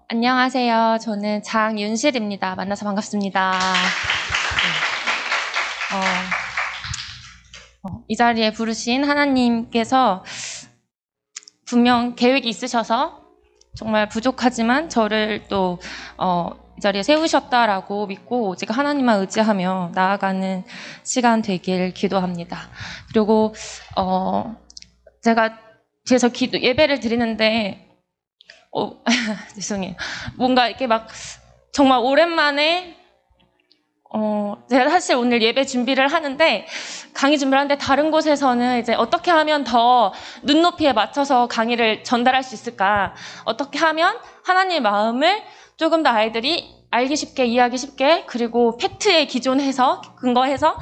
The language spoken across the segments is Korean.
안녕하세요. 저는 장윤실입니다. 만나서 반갑습니다. 이 자리에 부르신 하나님께서 분명 계획이 있으셔서 정말 부족하지만 저를 또 이 자리에 세우셨다라고 믿고 제가 하나님만 의지하며 나아가는 시간 되길 기도합니다. 그리고 제가 뒤에서 예배를 드리는데 죄송해요. 뭔가 이렇게 막 정말 오랜만에 제가 사실 오늘 예배 준비를 하는데 강의 준비를 하는데 다른 곳에서는 이제 어떻게 하면 더 눈높이에 맞춰서 강의를 전달할 수 있을까? 어떻게 하면 하나님의 마음을 조금 더 아이들이 알기 쉽게, 이해하기 쉽게, 그리고 팩트에 근거해서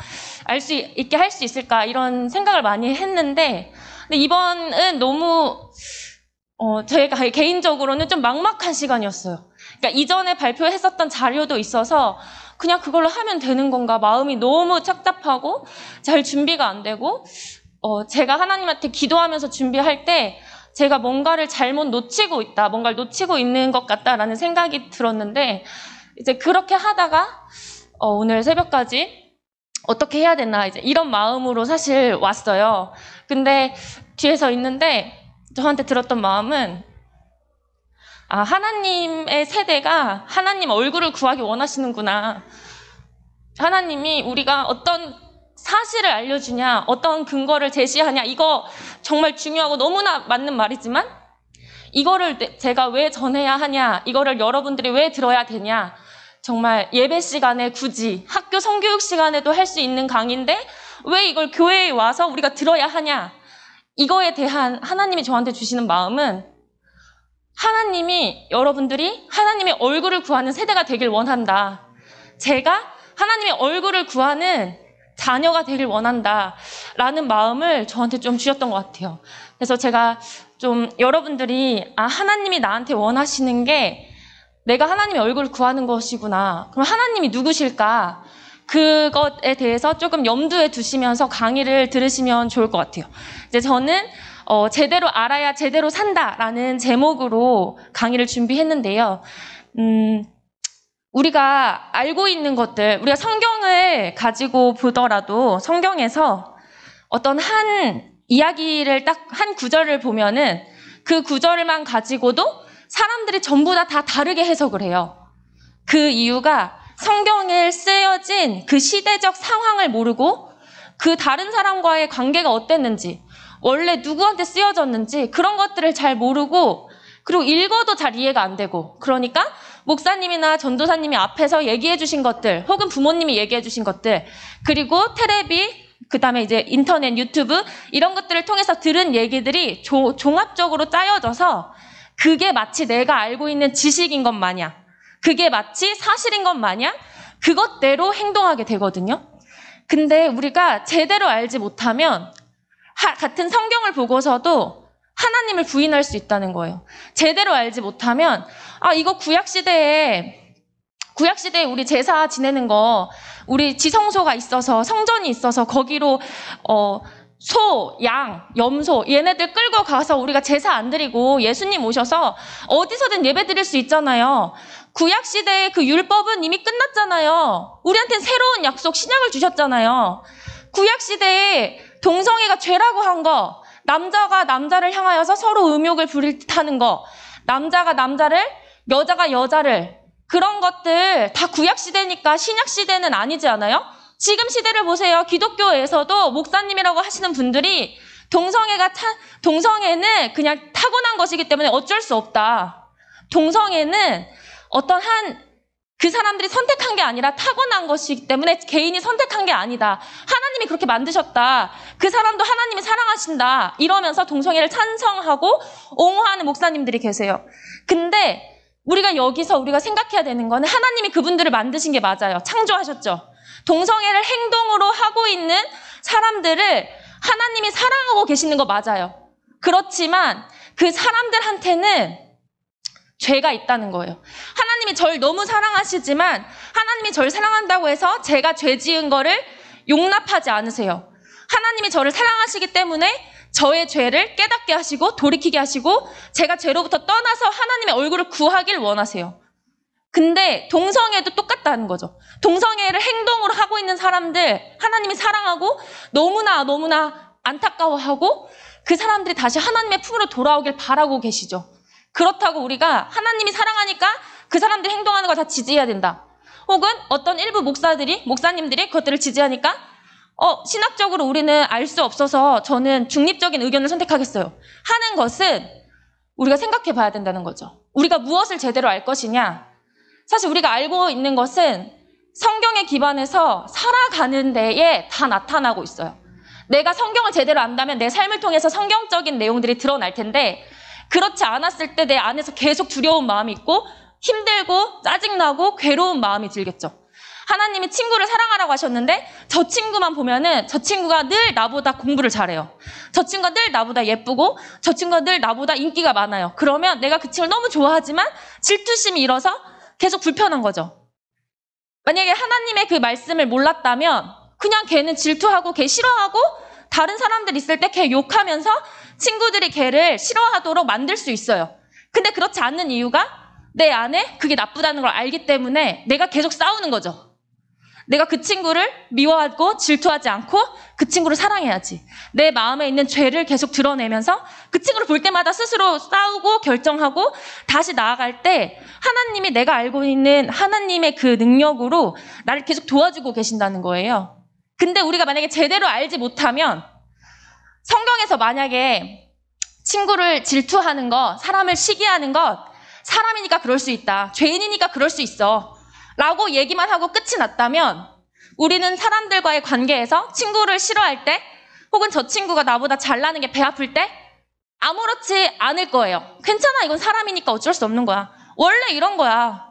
알 수 있게 할 수 있을까? 이런 생각을 많이 했는데 근데 이번은 너무 제가 개인적으로는 좀 막막한 시간이었어요. 그러니까 이전에 발표했었던 자료도 있어서 그냥 그걸로 하면 되는 건가 마음이 너무 착잡하고 잘 준비가 안 되고 제가 하나님한테 기도하면서 준비할 때 제가 뭔가를 잘못 놓치고 있다, 뭔가를 놓치고 있는 것 같다라는 생각이 들었는데 이제 그렇게 하다가 오늘 새벽까지 어떻게 해야 되나 이제 이런 마음으로 사실 왔어요. 근데 뒤에서 있는데 저한테 들었던 마음은 하나님의 세대가 하나님 얼굴을 구하기 원하시는구나. 하나님이 우리가 어떤 사실을 알려주냐, 어떤 근거를 제시하냐, 이거 정말 중요하고 너무나 맞는 말이지만 이거를 제가 왜 전해야 하냐, 이거를 여러분들이 왜 들어야 되냐, 정말 예배 시간에 굳이 학교 성교육 시간에도 할 수 있는 강의인데 왜 이걸 교회에 와서 우리가 들어야 하냐, 이거에 대한 하나님이 저한테 주시는 마음은 하나님이 여러분들이 하나님의 얼굴을 구하는 세대가 되길 원한다. 제가 하나님의 얼굴을 구하는 자녀가 되길 원한다. 라는 마음을 저한테 좀 주셨던 것 같아요. 그래서 제가 좀 여러분들이 하나님이 나한테 원하시는 게 내가 하나님의 얼굴을 구하는 것이구나. 그럼 하나님이 누구실까? 그것에 대해서 조금 염두에 두시면서 강의를 들으시면 좋을 것 같아요. 이제 저는 제대로 알아야 제대로 산다라는 제목으로 강의를 준비했는데요. 우리가 알고 있는 것들, 우리가 성경을 가지고 보더라도 성경에서 어떤 한 이야기를 딱 한 구절을 보면은 그 구절만 가지고도 사람들이 전부 다 다르게 해석을 해요. 그 이유가 성경에 쓰여진 그 시대적 상황을 모르고 그 다른 사람과의 관계가 어땠는지, 원래 누구한테 쓰여졌는지 그런 것들을 잘 모르고 그리고 읽어도 잘 이해가 안 되고 그러니까 목사님이나 전도사님이 앞에서 얘기해 주신 것들 혹은 부모님이 얘기해 주신 것들 그리고 테레비 그다음에 이제 인터넷, 유튜브 이런 것들을 통해서 들은 얘기들이 종합적으로 짜여져서 그게 마치 내가 알고 있는 지식인 것 마냥 그게 마치 사실인 것 마냥 그것대로 행동하게 되거든요. 근데 우리가 제대로 알지 못하면 같은 성경을 보고서도 하나님을 부인할 수 있다는 거예요. 제대로 알지 못하면 이거 구약시대에 우리 제사 지내는 거 우리 지성소가 있어서 성전이 있어서 거기로 소, 양, 염소 얘네들 끌고 가서 우리가 제사 안 드리고 예수님 오셔서 어디서든 예배 드릴 수 있잖아요. 구약시대의 그 율법은 이미 끝났잖아요. 우리한테는 새로운 약속 신약을 주셨잖아요. 구약시대에 동성애가 죄라고 한 거, 남자가 남자를 향하여서 서로 음욕을 부릴 듯 하는 거, 남자가 남자를, 여자가 여자를 그런 것들 다 구약시대니까 신약시대는 아니지 않아요? 지금 시대를 보세요. 기독교에서도 목사님이라고 하시는 분들이 동성애는 그냥 타고난 것이기 때문에 어쩔 수 없다. 동성애는 그 사람들이 선택한 게 아니라 타고난 것이기 때문에 개인이 선택한 게 아니다. 하나님이 그렇게 만드셨다. 그 사람도 하나님이 사랑하신다. 이러면서 동성애를 찬성하고 옹호하는 목사님들이 계세요. 근데 우리가 생각해야 되는 거는 하나님이 그분들을 만드신 게 맞아요. 창조하셨죠. 동성애를 행동으로 하고 있는 사람들을 하나님이 사랑하고 계시는 거 맞아요. 그렇지만 그 사람들한테는 죄가 있다는 거예요. 하나님이 절 너무 사랑하시지만 하나님이 절 사랑한다고 해서 제가 죄 지은 거를 용납하지 않으세요. 하나님이 저를 사랑하시기 때문에 저의 죄를 깨닫게 하시고 돌이키게 하시고 제가 죄로부터 떠나서 하나님의 얼굴을 구하길 원하세요. 근데 동성애도 똑같다는 거죠. 동성애를 행동으로 하고 있는 사람들 하나님이 사랑하고 너무나 안타까워하고 그 사람들이 다시 하나님의 품으로 돌아오길 바라고 계시죠. 그렇다고 우리가 하나님이 사랑하니까 그 사람들이 행동하는 걸 다 지지해야 된다. 혹은 어떤 일부 목사님들이 그것들을 지지하니까 신학적으로 우리는 알 수 없어서 저는 중립적인 의견을 선택하겠어요. 하는 것은 우리가 생각해 봐야 된다는 거죠. 우리가 무엇을 제대로 알 것이냐. 사실 우리가 알고 있는 것은 성경에 기반해서 살아가는 데에 다 나타나고 있어요. 내가 성경을 제대로 안다면 내 삶을 통해서 성경적인 내용들이 드러날 텐데 그렇지 않았을 때 내 안에서 계속 두려운 마음이 있고 힘들고 짜증나고 괴로운 마음이 들겠죠. 하나님이 친구를 사랑하라고 하셨는데 저 친구만 보면은 저 친구가 늘 나보다 공부를 잘해요. 저 친구가 늘 나보다 예쁘고 저 친구가 늘 나보다 인기가 많아요. 그러면 내가 그 친구를 너무 좋아하지만 질투심이 일어서 계속 불편한 거죠. 만약에 하나님의 그 말씀을 몰랐다면 그냥 걔는 질투하고 걔 싫어하고 다른 사람들 있을 때 걔 욕하면서 친구들이 걔를 싫어하도록 만들 수 있어요. 근데 그렇지 않는 이유가 내 안에 그게 나쁘다는 걸 알기 때문에 내가 계속 싸우는 거죠. 내가 그 친구를 미워하고 질투하지 않고 그 친구를 사랑해야지. 내 마음에 있는 죄를 계속 드러내면서 그 친구를 볼 때마다 스스로 싸우고 결정하고 다시 나아갈 때 하나님이 내가 알고 있는 하나님의 그 능력으로 나를 계속 도와주고 계신다는 거예요. 근데 우리가 만약에 제대로 알지 못하면 성경에서 만약에 친구를 질투하는 것, 사람을 시기하는 것, 사람이니까 그럴 수 있다. 죄인이니까 그럴 수 있어. 라고 얘기만 하고 끝이 났다면 우리는 사람들과의 관계에서 친구를 싫어할 때 혹은 저 친구가 나보다 잘나는 게 배 아플 때 아무렇지 않을 거예요. 괜찮아. 이건 사람이니까 어쩔 수 없는 거야. 원래 이런 거야.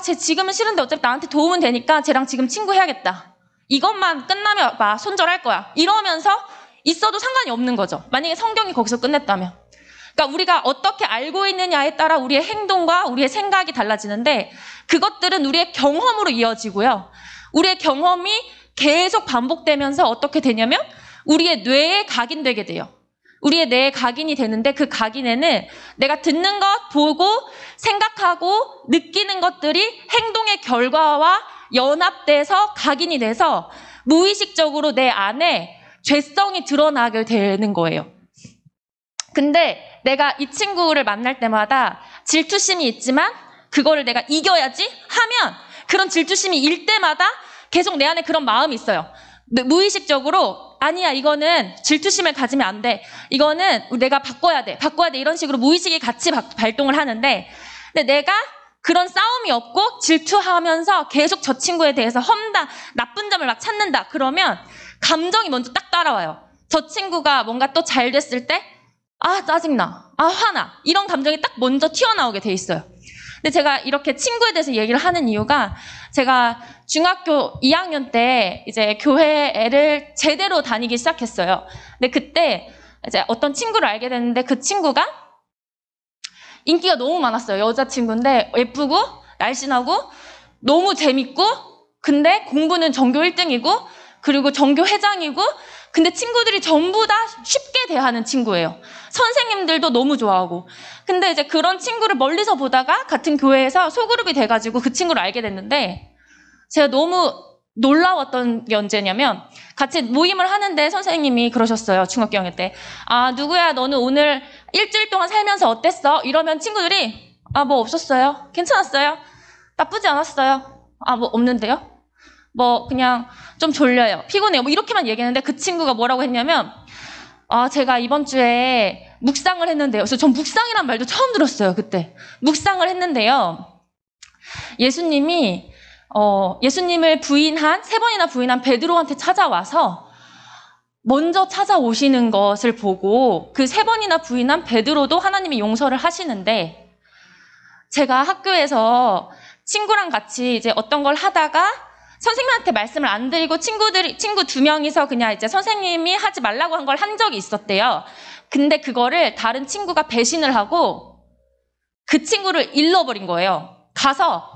쟤 지금은 싫은데 어차피 나한테 도움은 되니까 쟤랑 지금 친구해야겠다. 이것만 끝나면 손절할 거야. 이러면서 있어도 상관이 없는 거죠. 만약에 성경이 거기서 끝냈다면. 그러니까 우리가 어떻게 알고 있느냐에 따라 우리의 행동과 우리의 생각이 달라지는데 그것들은 우리의 경험으로 이어지고요. 우리의 경험이 계속 반복되면서 어떻게 되냐면 우리의 뇌에 각인되게 돼요. 우리의 뇌에 각인이 되는데 그 각인에는 내가 듣는 것, 보고, 생각하고, 느끼는 것들이 행동의 결과와 연합돼서 각인이 돼서 무의식적으로 내 안에 죄성이 드러나게 되는 거예요. 근데 내가 이 친구를 만날 때마다 질투심이 있지만 그거를 내가 이겨야지 하면 그런 질투심이 일 때마다 계속 내 안에 그런 마음이 있어요. 무의식적으로 아니야 이거는 질투심을 가지면 안 돼. 이거는 내가 바꿔야 돼. 이런 식으로 무의식이 같이 발동을 하는데 근데 내가 그런 싸움이 없고 질투하면서 계속 저 친구에 대해서 험담, 나쁜 점을 막 찾는다. 그러면 감정이 먼저 딱 따라와요. 저 친구가 뭔가 또 잘 됐을 때 짜증나. 화나. 이런 감정이 딱 먼저 튀어나오게 돼 있어요. 근데 제가 이렇게 친구에 대해서 얘기를 하는 이유가 제가 중학교 2학년 때 이제 교회를 제대로 다니기 시작했어요. 근데 그때 이제 어떤 친구를 알게 됐는데 그 친구가 인기가 너무 많았어요. 여자친구인데 예쁘고 날씬하고 너무 재밌고 근데 공부는 전교 1등이고 그리고 전교 회장이고 근데 친구들이 전부 다 쉽게 대하는 친구예요. 선생님들도 너무 좋아하고. 근데 이제 그런 친구를 멀리서 보다가 같은 교회에서 소그룹이 돼가지고 그 친구를 알게 됐는데 제가 너무 놀라웠던 게 언제냐면 같이 모임을 하는데 선생님이 그러셨어요. 중학교 2학년 때. 누구야 너는 오늘 일주일 동안 살면서 어땠어? 이러면 친구들이 뭐 없었어요. 괜찮았어요. 나쁘지 않았어요. 뭐 없는데요? 그냥 좀 졸려요. 피곤해요. 이렇게만 얘기했는데 그 친구가 뭐라고 했냐면 제가 이번 주에 묵상을 했는데요. 그래서 전 묵상이란 말도 처음 들었어요. 그때. 묵상을 했는데요. 예수님이 예수님을 세 번이나 부인한 베드로한테 찾아와서 먼저 찾아오시는 것을 보고 그 3번이나 부인한 베드로도 하나님이 용서를 하시는데 제가 학교에서 친구랑 같이 이제 어떤 걸 하다가 선생님한테 말씀을 안 드리고 친구 2명이서 그냥 이제 선생님이 하지 말라고 한 걸 한 적이 있었대요. 근데 그거를 다른 친구가 배신을 하고 그 친구를 잃어버린 거예요.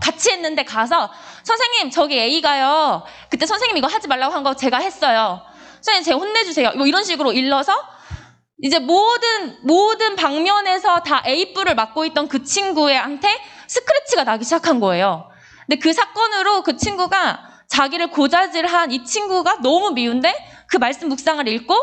같이 했는데 가서 선생님 저기 A가요. 그때 선생님 이거 하지 말라고 한 거 제가 했어요. 선생님 제가 혼내주세요. 이런 식으로 일러서 이제 모든 방면에서 다 A뿔을 맡고 있던 그 친구한테 스크래치가 나기 시작한 거예요. 근데 그 사건으로 그 친구가 자기를 고자질한 이 친구가 너무 미운데 그 말씀 묵상을 읽고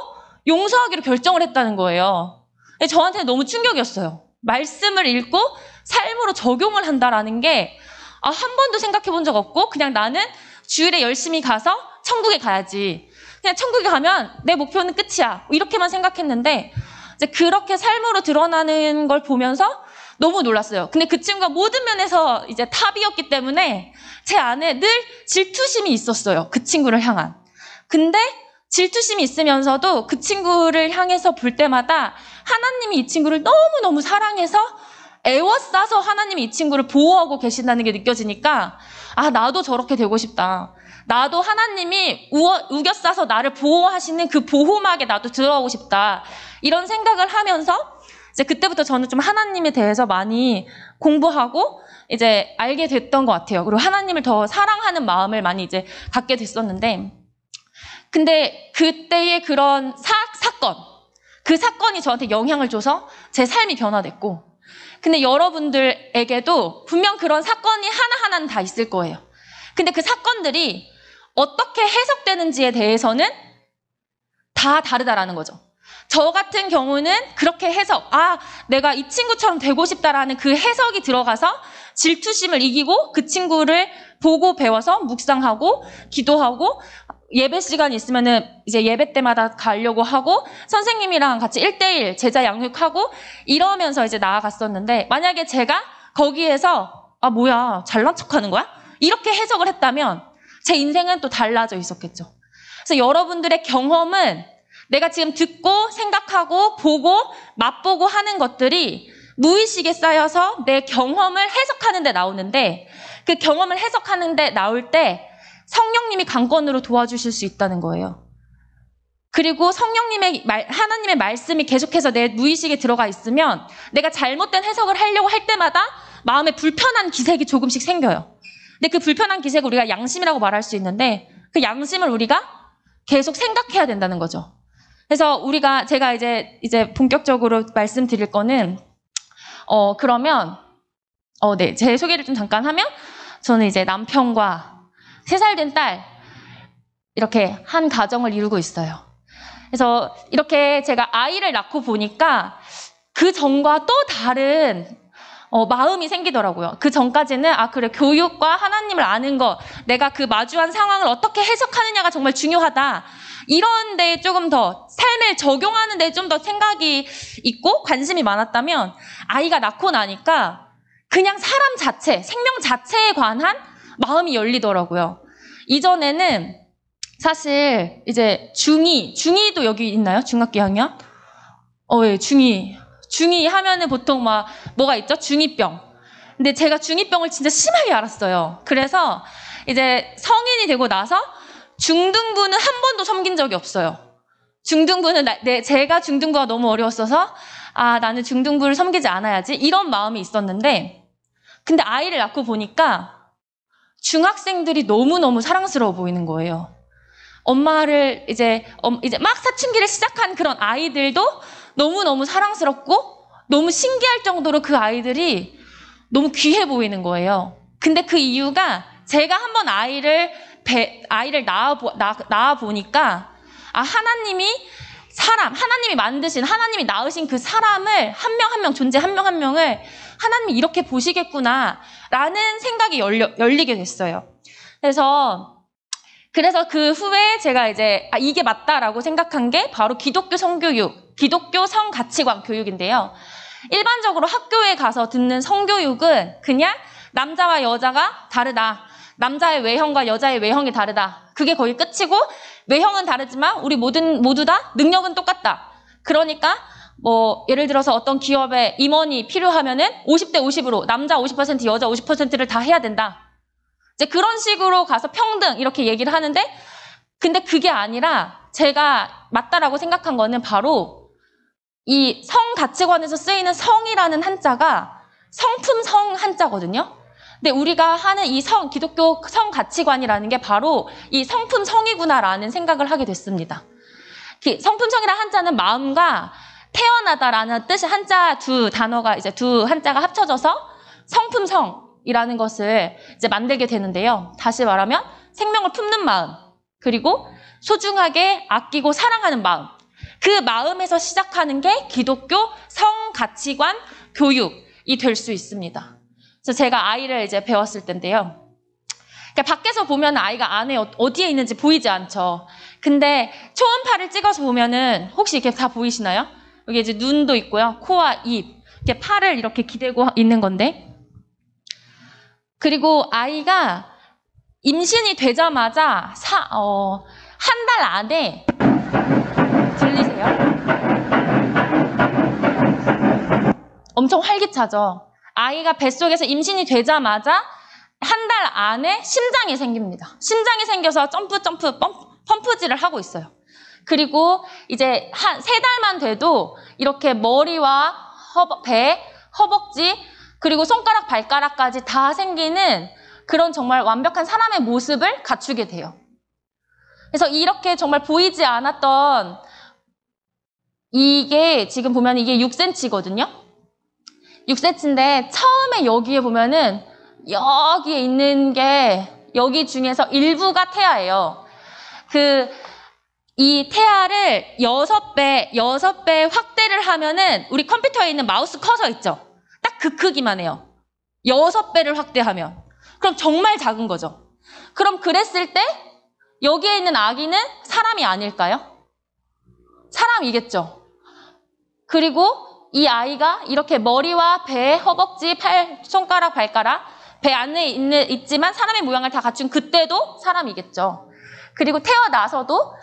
용서하기로 결정을 했다는 거예요. 저한테는 너무 충격이었어요. 말씀을 읽고 삶으로 적용을 한다라는 게 한 번도 생각해 본 적 없고 그냥 나는 주일에 열심히 가서 천국에 가야지. 그냥 천국에 가면 내 목표는 끝이야. 이렇게만 생각했는데 이제 그렇게 삶으로 드러나는 걸 보면서 너무 놀랐어요. 근데 그 친구가 모든 면에서 이제 탑이었기 때문에 제 안에 늘 질투심이 있었어요. 그 친구를 향한. 근데 질투심이 있으면서도 그 친구를 향해서 볼 때마다 하나님이 이 친구를 너무너무 사랑해서 애워싸서 하나님이 이 친구를 보호하고 계신다는 게 느껴지니까 나도 저렇게 되고 싶다. 나도 하나님이 우겨싸서 나를 보호하시는 그 보호막에 나도 들어가고 싶다. 이런 생각을 하면서 이제 그때부터 저는 좀 하나님에 대해서 많이 공부하고 이제 알게 됐던 것 같아요. 그리고 하나님을 더 사랑하는 마음을 많이 이제 갖게 됐었는데, 근데 그때의 그런 사건, 그 사건이 저한테 영향을 줘서 제 삶이 변화됐고, 근데 여러분들에게도 분명 그런 사건이 하나하나는 다 있을 거예요. 근데 그 사건들이 어떻게 해석되는지에 대해서는 다 다르다라는 거죠. 저 같은 경우는 그렇게 해석, 내가 이 친구처럼 되고 싶다라는 그 해석이 들어가서 질투심을 이기고 그 친구를 보고 배워서 묵상하고 기도하고 예배 시간 있으면은 이제 예배 때마다 가려고 하고 선생님이랑 같이 1대1 제자 양육하고 이러면서 이제 나아갔었는데, 만약에 제가 거기에서 뭐야 잘난 척하는 거야? 이렇게 해석을 했다면 제 인생은 또 달라져 있었겠죠. 그래서 여러분들의 경험은 내가 지금 듣고 생각하고 보고 맛보고 하는 것들이 무의식에 쌓여서 내 경험을 해석하는 데 나오는데, 그 경험을 해석하는 데 나올 때 성령님이 강권으로 도와주실 수 있다는 거예요. 그리고 하나님의 말씀이 계속해서 내 무의식에 들어가 있으면 내가 잘못된 해석을 하려고 할 때마다 마음에 불편한 기색이 조금씩 생겨요. 근데 그 불편한 기색을 우리가 양심이라고 말할 수 있는데, 그 양심을 우리가 계속 생각해야 된다는 거죠. 그래서 제가 이제 본격적으로 말씀드릴 거는, 그러면, 제 소개를 좀 잠깐 하면, 저는 이제 남편과 3살 된 딸, 이렇게 한 가정을 이루고 있어요. 그래서 이렇게 제가 아이를 낳고 보니까 그 전과 또 다른 마음이 생기더라고요. 그 전까지는 그래, 교육과 하나님을 아는 거, 내가 그 마주한 상황을 어떻게 해석하느냐가 정말 중요하다. 이런 데 조금 더 삶을 적용하는 데 좀 더 생각이 있고 관심이 많았다면, 아이가 낳고 나니까 그냥 사람 자체, 생명 자체에 관한 마음이 열리더라고요. 이전에는 사실 이제 중2도 여기 있나요? 중학교 학년? 예, 중2 하면은 보통 뭐가 있죠? 중2병. 근데 제가 중2병을 진짜 심하게 앓았어요. 그래서 이제 성인이 되고 나서 중등부는 한 번도 섬긴 적이 없어요. 중등부는 제가 중등부가 너무 어려웠어서 나는 중등부를 섬기지 않아야지, 이런 마음이 있었는데, 근데 아이를 낳고 보니까 중학생들이 너무너무 사랑스러워 보이는 거예요. 엄마를 이제 막 사춘기를 시작한 그런 아이들도 너무너무 사랑스럽고 너무 신기할 정도로 그 아이들이 너무 귀해 보이는 거예요. 근데 그 이유가 제가 한번 아이를 낳아 보니까 하나님이 하나님이 낳으신 그 사람을 한 명 한 명, 존재 한 명 한 명을 하나님이 이렇게 보시겠구나라는 생각이 열리게 됐어요. 그래서 그 후에 제가 이제 이게 맞다라고 생각한 게 바로 기독교 성교육, 기독교 성가치관 교육인데요. 일반적으로 학교에 가서 듣는 성교육은 그냥 남자와 여자가 다르다, 남자의 외형과 여자의 외형이 다르다, 그게 거의 끝이고, 외형은 다르지만 우리 모두 다 능력은 똑같다. 그러니까 예를 들어서 어떤 기업에 임원이 필요하면은 50대 50으로 남자 50%, 여자 50%를 다 해야 된다. 이제 그런 식으로 가서 평등 이렇게 얘기를 하는데, 근데 그게 아니라 제가 맞다라고 생각한 거는 바로 이 성 가치관에서 쓰이는 성이라는 한자가 성품성 한자거든요. 근데 우리가 하는 이 기독교 성 가치관이라는 게 바로 이 성품성이구나라는 생각을 하게 됐습니다. 성품성이라는 한자는 마음과 태어나다라는 뜻이 한자 두 단어가 이제 두 한자가 합쳐져서 성품성이라는 것을 이제 만들게 되는데요. 다시 말하면 생명을 품는 마음, 그리고 소중하게 아끼고 사랑하는 마음. 그 마음에서 시작하는 게 기독교 성 가치관 교육이 될 수 있습니다. 그래서 제가 아이를 이제 배웠을 때인데요. 그러니까 밖에서 보면 아이가 안에 어디에 있는지 보이지 않죠. 근데 초음파를 찍어서 보면은 혹시 이렇게 다 보이시나요? 여기 이제 눈도 있고요. 코와 입, 이렇게 팔을 이렇게 기대고 있는 건데. 그리고 아이가 임신이 되자마자 한 달 안에 들리세요? 엄청 활기차죠. 아이가 뱃속에서 임신이 되자마자 한 달 안에 심장이 생깁니다. 심장이 생겨서 점프 펌프질을 하고 있어요. 그리고 이제 한 3달만 돼도 이렇게 머리와 배, 허벅지, 그리고 손가락, 발가락까지 다 생기는 그런 정말 완벽한 사람의 모습을 갖추게 돼요. 그래서 이렇게 정말 보이지 않았던 이게 지금 보면 이게 6cm거든요. 6cm인데 처음에 여기에 보면은 여기에 있는 게 여기 중에서 일부가 태아예요. 이 태아를 6배 확대를 하면은 우리 컴퓨터에 있는 마우스 커서 있죠. 딱 그 크기만 해요. 6배를 확대하면. 그럼 정말 작은 거죠. 그럼 그랬을 때 여기에 있는 아기는 사람이 아닐까요? 사람이겠죠. 그리고 이 아이가 이렇게 머리와 배, 허벅지, 팔, 손가락, 발가락, 배 안에 있지만 사람의 모양을 다 갖춘 그때도 사람이겠죠. 그리고 태어나서도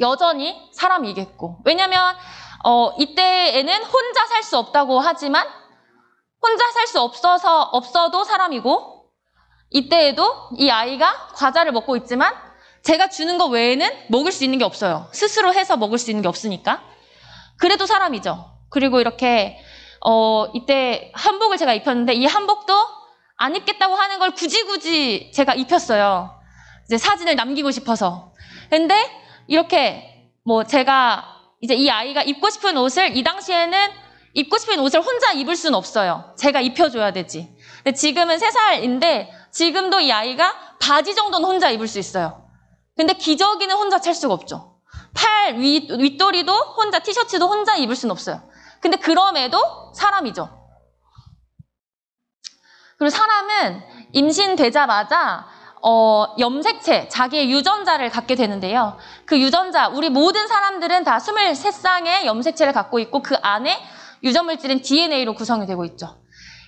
여전히 사람이겠고. 왜냐면 이때에는 혼자 살 수 없다고 하지만 혼자 살 수 없어도 사람이고, 이때에도 이 아이가 과자를 먹고 있지만 제가 주는 거 외에는 먹을 수 있는 게 없어요. 스스로 해서 먹을 수 있는 게 없으니까. 그래도 사람이죠. 그리고 이렇게 이때 한복을 제가 입혔는데 이 한복도 안 입겠다고 하는 걸 굳이 제가 입혔어요. 이제 사진을 남기고 싶어서. 근데 이렇게 제가 이제 이 아이가 입고 싶은 옷을 이 당시에는 입고 싶은 옷을 혼자 입을 수는 없어요. 제가 입혀줘야 되지. 근데 지금은 3살인데 지금도 이 아이가 바지 정도는 혼자 입을 수 있어요. 근데 기저귀는 혼자 찰 수가 없죠. 팔 윗도리도 혼자, 티셔츠도 혼자 입을 수는 없어요. 근데 그럼에도 사람이죠. 그리고 사람은 임신되자마자 염색체, 자기의 유전자를 갖게 되는데요. 그 유전자, 우리 모든 사람들은 다 23쌍의 염색체를 갖고 있고 그 안에 유전물질은 DNA로 구성이 되고 있죠.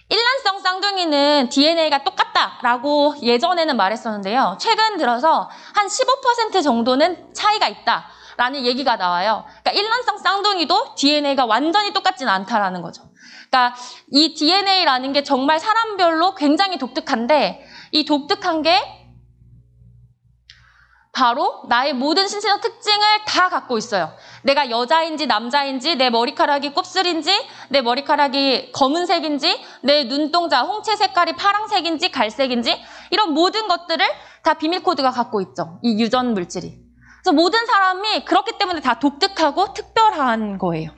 일란성 쌍둥이는 DNA가 똑같다라고 예전에는 말했었는데요. 최근 들어서 한 15% 정도는 차이가 있다라는 얘기가 나와요. 그러니까 일란성 쌍둥이도 DNA가 완전히 똑같지는 않다라는 거죠. 그러니까 이 DNA라는 게 정말 사람별로 굉장히 독특한데 이 독특한 게 바로 나의 모든 신체적 특징을 다 갖고 있어요. 내가 여자인지 남자인지, 내 머리카락이 곱슬인지, 내 머리카락이 검은색인지, 내 눈동자 홍채 색깔이 파란색인지 갈색인지 이런 모든 것들을 다 비밀 코드가 갖고 있죠. 이 유전 물질이. 그래서 모든 사람이 그렇기 때문에 다 독특하고 특별한 거예요.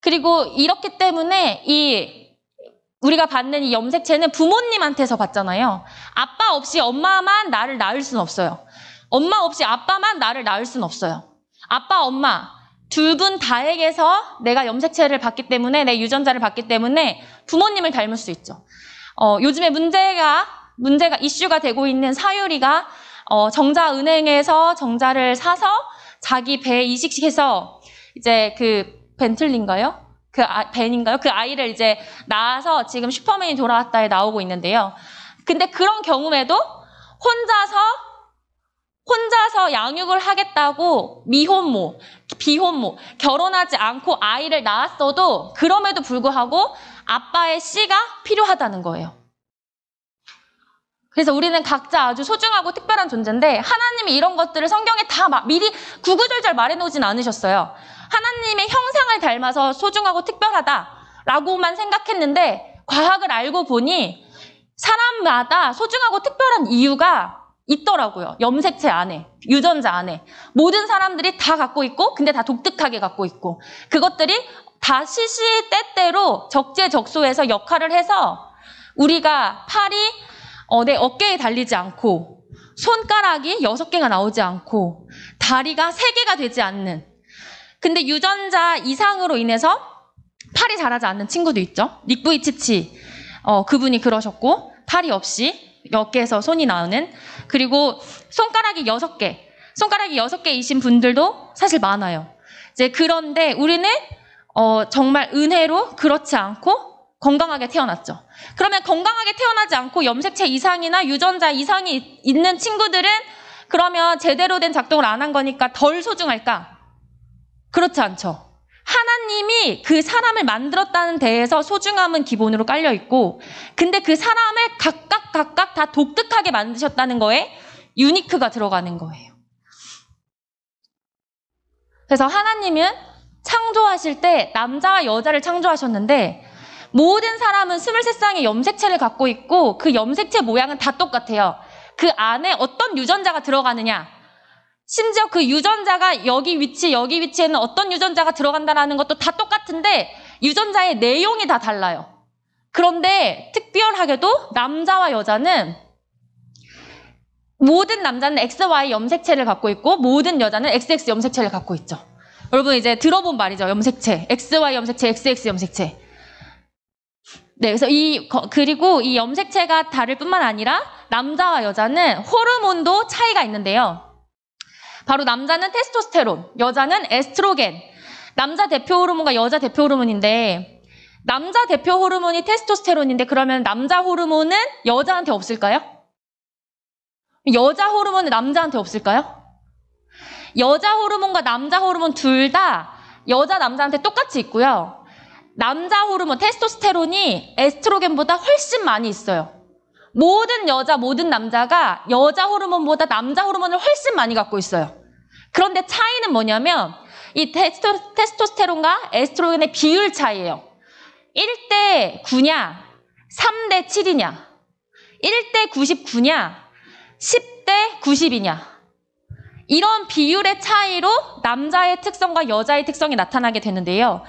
그리고 이렇기 때문에 우리가 받는 이 염색체는 부모님한테서 받잖아요. 아빠 없이 엄마만 나를 낳을 수는 없어요. 엄마 없이 아빠만 나를 낳을 수는 없어요. 아빠, 엄마 둘 분 다에게서 내가 염색체를 받기 때문에, 내 유전자를 받기 때문에 부모님을 닮을 수 있죠. 요즘에 문제가 이슈가 되고 있는 사유리가 정자은행에서 정자를 사서 자기 배에 이식시켜서 이제 그 벤틀리인가요? 벤인가요? 그 아이를 이제 낳아서 지금 슈퍼맨이 돌아왔다에 나오고 있는데요. 근데 그런 경우에도 혼자서 양육을 하겠다고 미혼모, 비혼모, 결혼하지 않고 아이를 낳았어도 그럼에도 불구하고 아빠의 씨가 필요하다는 거예요. 그래서 우리는 각자 아주 소중하고 특별한 존재인데 하나님이 이런 것들을 성경에 다 미리 구구절절 말해놓진 않으셨어요. 하나님의 형상을 닮아서 소중하고 특별하다라고만 생각했는데 과학을 알고 보니 사람마다 소중하고 특별한 이유가 있더라고요. 염색체 안에, 유전자 안에. 모든 사람들이 다 갖고 있고 근데 다 독특하게 갖고 있고 그것들이 다 시시때때로 적재적소에서 역할을 해서 우리가 팔이 내 어깨에 달리지 않고 손가락이 6개가 나오지 않고 다리가 3개가 되지 않는 근데 유전자 이상으로 인해서 팔이 자라지 않는 친구도 있죠. 닉 부이치치 그분이 그러셨고 팔이 없이 어깨에서 손이 나오는 그리고 손가락이 6개이신 분들도 사실 많아요. 이제 그런데 우리는 정말 은혜로 그렇지 않고 건강하게 태어났죠. 그러면 건강하게 태어나지 않고 염색체 이상이나 유전자 이상이 있는 친구들은 그러면 제대로 된 작동을 안 한 거니까 덜 소중할까? 그렇지 않죠. 하나님이 그 사람을 만들었다는 데에서 소중함은 기본으로 깔려 있고 근데 그 사람을 각각 다 독특하게 만드셨다는 거에 유니크가 들어가는 거예요. 그래서 하나님은 창조하실 때 남자와 여자를 창조하셨는데 모든 사람은 23쌍의 염색체를 갖고 있고 그 염색체 모양은 다 똑같아요. 그 안에 어떤 유전자가 들어가느냐 심지어 그 유전자가 여기 위치에는 어떤 유전자가 들어간다는 것도 다 똑같은데 유전자의 내용이 다 달라요. 그런데 특별하게도 남자와 여자는 모든 남자는 XY 염색체를 갖고 있고 모든 여자는 XX 염색체를 갖고 있죠. 여러분 이제 들어본 말이죠. 염색체, XY 염색체, XX 염색체. 네, 그래서 그리고 이 염색체가 다를 뿐만 아니라 남자와 여자는 호르몬도 차이가 있는데요. 바로 남자는 테스토스테론, 여자는 에스트로겐. 남자 대표 호르몬과 여자 대표 호르몬인데 남자 대표 호르몬이 테스토스테론인데 그러면 남자 호르몬은 여자한테 없을까요? 여자 호르몬은 남자한테 없을까요? 여자 호르몬과 남자 호르몬 둘 다 여자, 남자한테 똑같이 있고요. 남자 호르몬, 테스토스테론이 에스트로겐보다 훨씬 많이 있어요. 모든 여자, 모든 남자가 여자 호르몬보다 남자 호르몬을 훨씬 많이 갖고 있어요. 그런데 차이는 뭐냐면 이 테스토스테론과 에스트로겐의 비율 차이예요. 1대 9냐, 3대 7이냐, 1대 99냐, 10대 90이냐. 이런 비율의 차이로 남자의 특성과 여자의 특성이 나타나게 되는데요.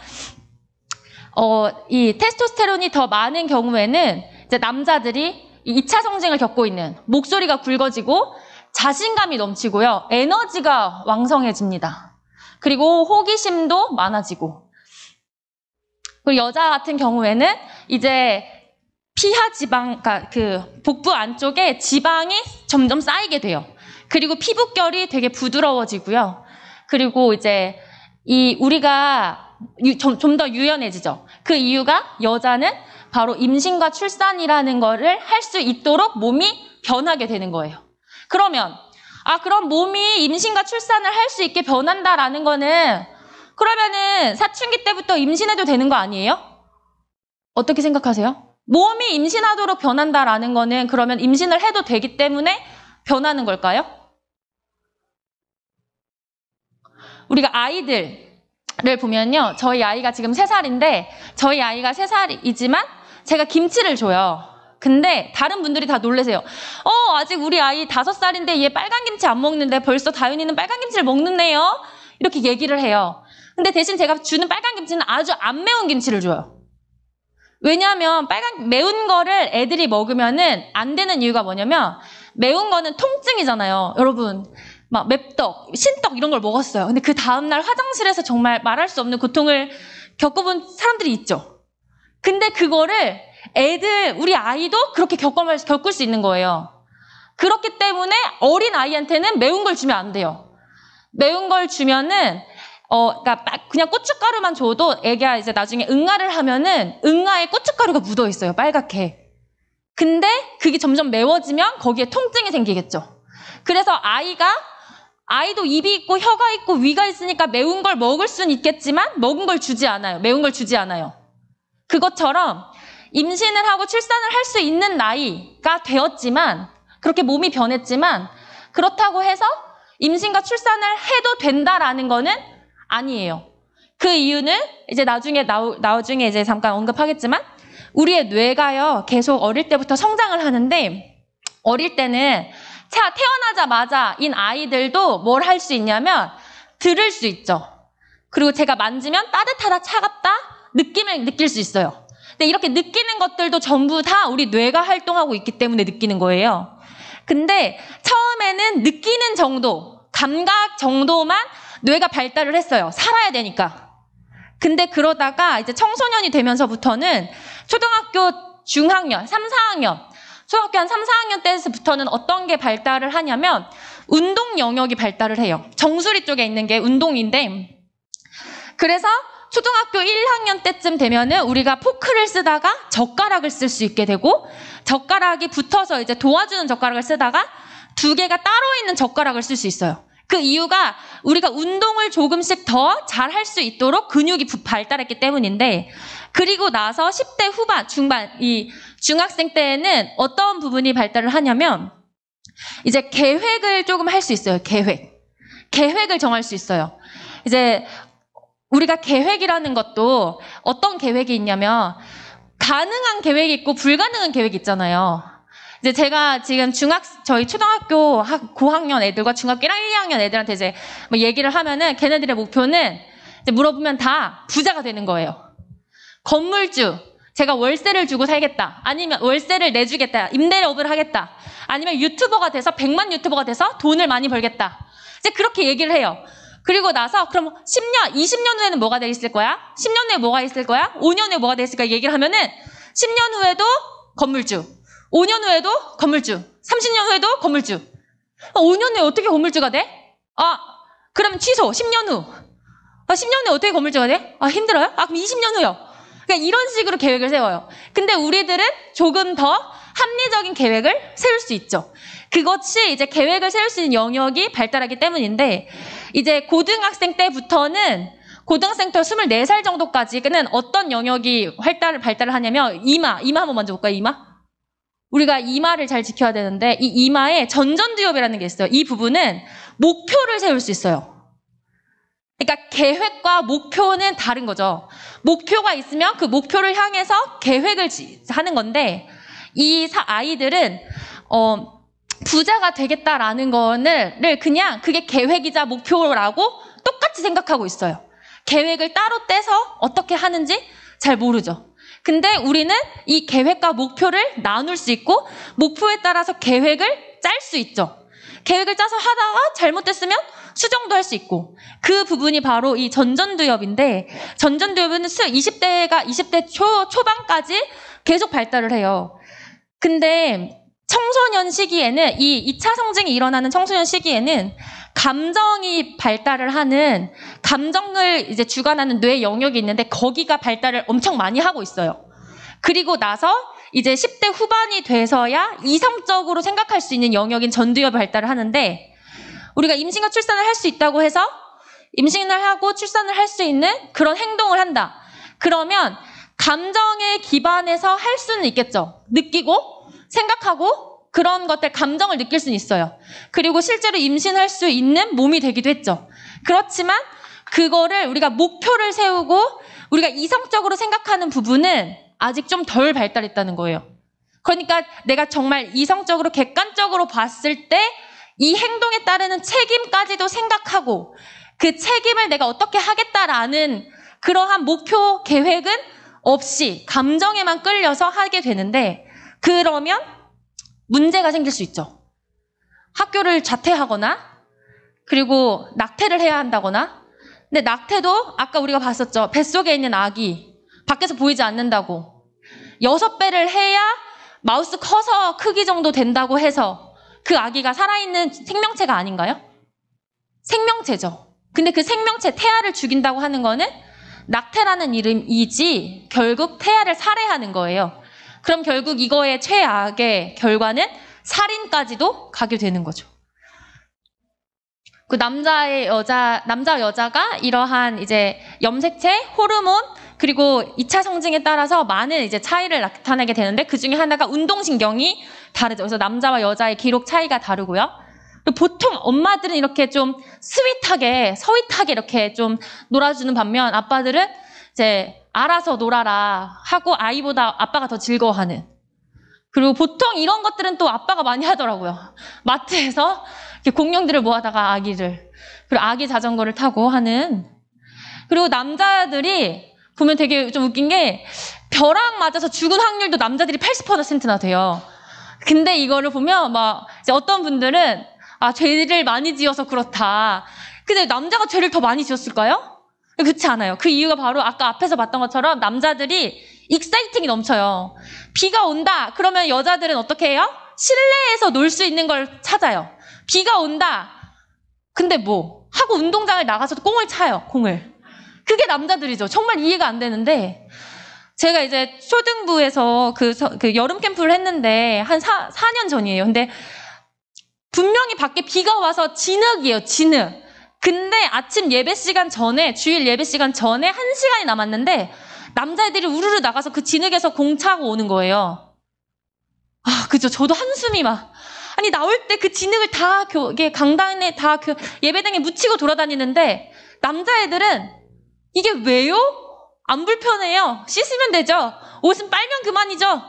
이 테스토스테론이 더 많은 경우에는 이제 남자들이 2차 성징을 겪고 있는 목소리가 굵어지고 자신감이 넘치고요. 에너지가 왕성해집니다. 그리고 호기심도 많아지고. 그리고 여자 같은 경우에는 이제 피하 지방, 그러니까 그 복부 안쪽에 지방이 점점 쌓이게 돼요. 그리고 피부결이 되게 부드러워지고요. 그리고 이제 우리가 좀 더 유연해지죠. 그 이유가 여자는 바로 임신과 출산이라는 거를 할 수 있도록 몸이 변하게 되는 거예요. 그러면 그럼 몸이 임신과 출산을 할 수 있게 변한다라는 거는 그러면은 사춘기 때부터 임신해도 되는 거 아니에요? 어떻게 생각하세요? 몸이 임신하도록 변한다라는 거는 그러면 임신을 해도 되기 때문에 변하는 걸까요? 우리가 아이들을 보면요. 저희 아이가 지금 3살인데 저희 아이가 3살이지만 제가 김치를 줘요. 근데 다른 분들이 다 놀라세요. 아직 우리 아이 5살인데 얘 빨간 김치 안 먹는데 벌써 다윤이는 빨간 김치를 먹는데요? 이렇게 얘기를 해요. 근데 대신 제가 주는 빨간 김치는 아주 안 매운 김치를 줘요. 왜냐하면 매운 거를 애들이 먹으면은 안 되는 이유가 뭐냐면 매운 거는 통증이잖아요. 여러분 막 맵떡, 신떡 이런 걸 먹었어요. 근데 그 다음날 화장실에서 정말 말할 수 없는 고통을 겪어본 사람들이 있죠. 근데 그거를 우리 아이도 그렇게 겪을 수 있는 거예요. 그렇기 때문에 어린 아이한테는 매운 걸 주면 안 돼요. 매운 걸 주면은 그러니까 그냥 고춧가루만 줘도 애가 이제 나중에 응아를 하면은 응아에 고춧가루가 묻어 있어요. 빨갛게. 근데 그게 점점 매워지면 거기에 통증이 생기겠죠. 그래서 아이도 입이 있고 혀가 있고 위가 있으니까 매운 걸 먹을 수는 있겠지만 먹은 걸 주지 않아요. 매운 걸 주지 않아요. 그것처럼 임신을 하고 출산을 할 수 있는 나이가 되었지만 그렇게 몸이 변했지만 그렇다고 해서 임신과 출산을 해도 된다라는 거는 아니에요. 그 이유는 이제 나중에 이제 잠깐 언급하겠지만 우리의 뇌가요 계속 어릴 때부터 성장을 하는데 어릴 때는 태어나자마자인 아이들도 뭘 할 수 있냐면 들을 수 있죠. 그리고 제가 만지면 따뜻하다, 차갑다 느낌을 느낄 수 있어요. 근데 이렇게 느끼는 것들도 전부 다 우리 뇌가 활동하고 있기 때문에 느끼는 거예요. 근데 처음에는 느끼는 정도, 감각 정도만 뇌가 발달을 했어요. 살아야 되니까. 근데 그러다가 이제 청소년이 되면서부터는 초등학교 중학년, 3, 4학년, 초등학교 한 3, 4학년 때부터는 어떤 게 발달을 하냐면 운동 영역이 발달을 해요. 정수리 쪽에 있는 게 운동인데, 그래서 초등학교 1학년 때쯤 되면은 우리가 포크를 쓰다가 젓가락을 쓸 수 있게 되고, 젓가락이 붙어서 이제 도와주는 젓가락을 쓰다가 두 개가 따로 있는 젓가락을 쓸 수 있어요. 그 이유가 우리가 운동을 조금씩 더 잘 할 수 있도록 근육이 발달했기 때문인데, 그리고 나서 10대 후반, 중반, 이 중학생 때에는 어떤 부분이 발달을 하냐면 이제 계획을 조금 할 수 있어요. 계획을 정할 수 있어요. 이제 우리가 계획이라는 것도 어떤 계획이 있냐면 가능한 계획이 있고 불가능한 계획이 있잖아요. 이제 제가 지금 저희 초등학교 고학년 애들과 중학교 1학년, 2학년 애들한테 이제 뭐 얘기를 하면은 걔네들의 목표는 이제 물어보면 다 부자가 되는 거예요. 건물주, 제가 월세를 주고 살겠다. 아니면 월세를 내주겠다. 임대업을 하겠다. 아니면 유튜버가 돼서 100만 유튜버가 돼서 돈을 많이 벌겠다. 이제 그렇게 얘기를 해요. 그리고 나서 그럼 10년, 20년 후에는 뭐가 돼 있을 거야? 10년 후에 뭐가 있을 거야? 5년 후에 뭐가 돼 있을 거야? 얘기를 하면은 10년 후에도 건물주, 5년 후에도 건물주, 30년 후에도 건물주. 5년 후에 어떻게 건물주가 돼? 그러면 취소. 10년 후. 10년 후에 어떻게 건물주가 돼? 힘들어요? 그럼 20년 후요. 그러니까 이런 식으로 계획을 세워요. 근데 우리들은 조금 더 합리적인 계획을 세울 수 있죠. 그것이 이제 계획을 세울 수 있는 영역이 발달하기 때문인데, 이제 고등학생 때부터는 고등학생 때 24살 정도까지는 어떤 영역이 발달을 하냐면 이마 한번 만져볼까요? 우리가 이마를 잘 지켜야 되는데 이 이마에 전전두엽이라는 게 있어요. 이 부분은 목표를 세울 수 있어요. 그러니까 계획과 목표는 다른 거죠. 목표가 있으면 그 목표를 향해서 계획을 하는 건데, 이 아이들은 부자가 되겠다라는 거를 그냥 그게 계획이자 목표라고 똑같이 생각하고 있어요. 계획을 따로 떼서 어떻게 하는지 잘 모르죠. 근데 우리는 이 계획과 목표를 나눌 수 있고 목표에 따라서 계획을 짤 수 있죠. 계획을 짜서 하다가 잘못됐으면 수정도 할 수 있고, 그 부분이 바로 이 전전두엽인데, 전전두엽은 20대 초반까지 계속 발달을 해요. 근데 청소년 시기에는, 이 2차 성징이 일어나는 청소년 시기에는 감정이 발달을 하는, 감정을 이제 주관하는 뇌 영역이 있는데 거기가 발달을 엄청 많이 하고 있어요. 그리고 나서 이제 10대 후반이 돼서야 이성적으로 생각할 수 있는 영역인 전두엽이 발달을 하는데, 우리가 임신과 출산을 할 수 있다고 해서 임신을 하고 출산을 할 수 있는 그런 행동을 한다. 그러면 감정에 기반해서 할 수는 있겠죠. 느끼고 생각하고 그런 것들, 감정을 느낄 수는 있어요. 그리고 실제로 임신할 수 있는 몸이 되기도 했죠. 그렇지만 그거를 우리가 목표를 세우고 우리가 이성적으로 생각하는 부분은 아직 좀 덜 발달했다는 거예요. 그러니까 내가 정말 이성적으로 객관적으로 봤을 때 이 행동에 따르는 책임까지도 생각하고 그 책임을 내가 어떻게 하겠다라는 그러한 목표 계획은 없이 감정에만 끌려서 하게 되는데, 그러면 문제가 생길 수 있죠. 학교를 자퇴하거나 그리고 낙태를 해야 한다거나. 근데 낙태도 아까 우리가 봤었죠. 뱃속에 있는 아기 밖에서 보이지 않는다고 6배를 해야 마우스 커서 크기 정도 된다고 해서 그 아기가 살아있는 생명체가 아닌가요? 생명체죠. 근데 그 생명체, 태아를 죽인다고 하는 거는 낙태라는 이름이지 결국 태아를 살해하는 거예요. 그럼 결국 이거의 최악의 결과는 살인까지도 가게 되는 거죠. 그 남자 여자가 이러한 이제 염색체, 호르몬, 그리고 2차 성징에 따라서 많은 이제 차이를 나타내게 되는데, 그 중에 하나가 운동신경이 다르죠. 그래서 남자와 여자의 기록 차이가 다르고요. 보통 엄마들은 이렇게 좀 스윗하게, 서윗하게 이렇게 좀 놀아주는 반면 아빠들은 이제 알아서 놀아라 하고 아이보다 아빠가 더 즐거워하는 그리고 보통 이런 것들은 또 아빠가 많이 하더라고요. 마트에서 이렇게 공룡들을 모아다가 아기를, 그리고 아기 자전거를 타고 하는. 그리고 남자들이 보면 되게 좀 웃긴 게 벼락 맞아서 죽은 확률도 남자들이 80%나 돼요. 근데 이거를 보면 막 이제 어떤 분들은 죄를 많이 지어서 그렇다. 근데 남자가 죄를 더 많이 지었을까요? 그렇지 않아요. 그 이유가 바로 아까 앞에서 봤던 것처럼 남자들이 익사이팅이 넘쳐요. 비가 온다. 그러면 여자들은 어떻게 해요? 실내에서 놀 수 있는 걸 찾아요. 비가 온다. 근데 뭐 하고 운동장을 나가서 공을 차요. 공을. 그게 남자들이죠. 정말 이해가 안 되는데 제가 이제 초등부에서 그 여름 캠프를 했는데 한 4년 전이에요. 근데 분명히 밖에 비가 와서 진흙이에요. 진흙. 근데 아침 예배 시간 전에, 주일 예배 시간 전에 1시간이 남았는데 남자애들이 우르르 나가서 그 진흙에서 공 차고 오는 거예요. 그죠. 저도 한숨이 막. 아니, 나올 때 그 진흙을 다 강당에 다 예배당에 묻히고 돌아다니는데 남자애들은 이게 왜요? 안 불편해요. 씻으면 되죠. 옷은 빨면 그만이죠.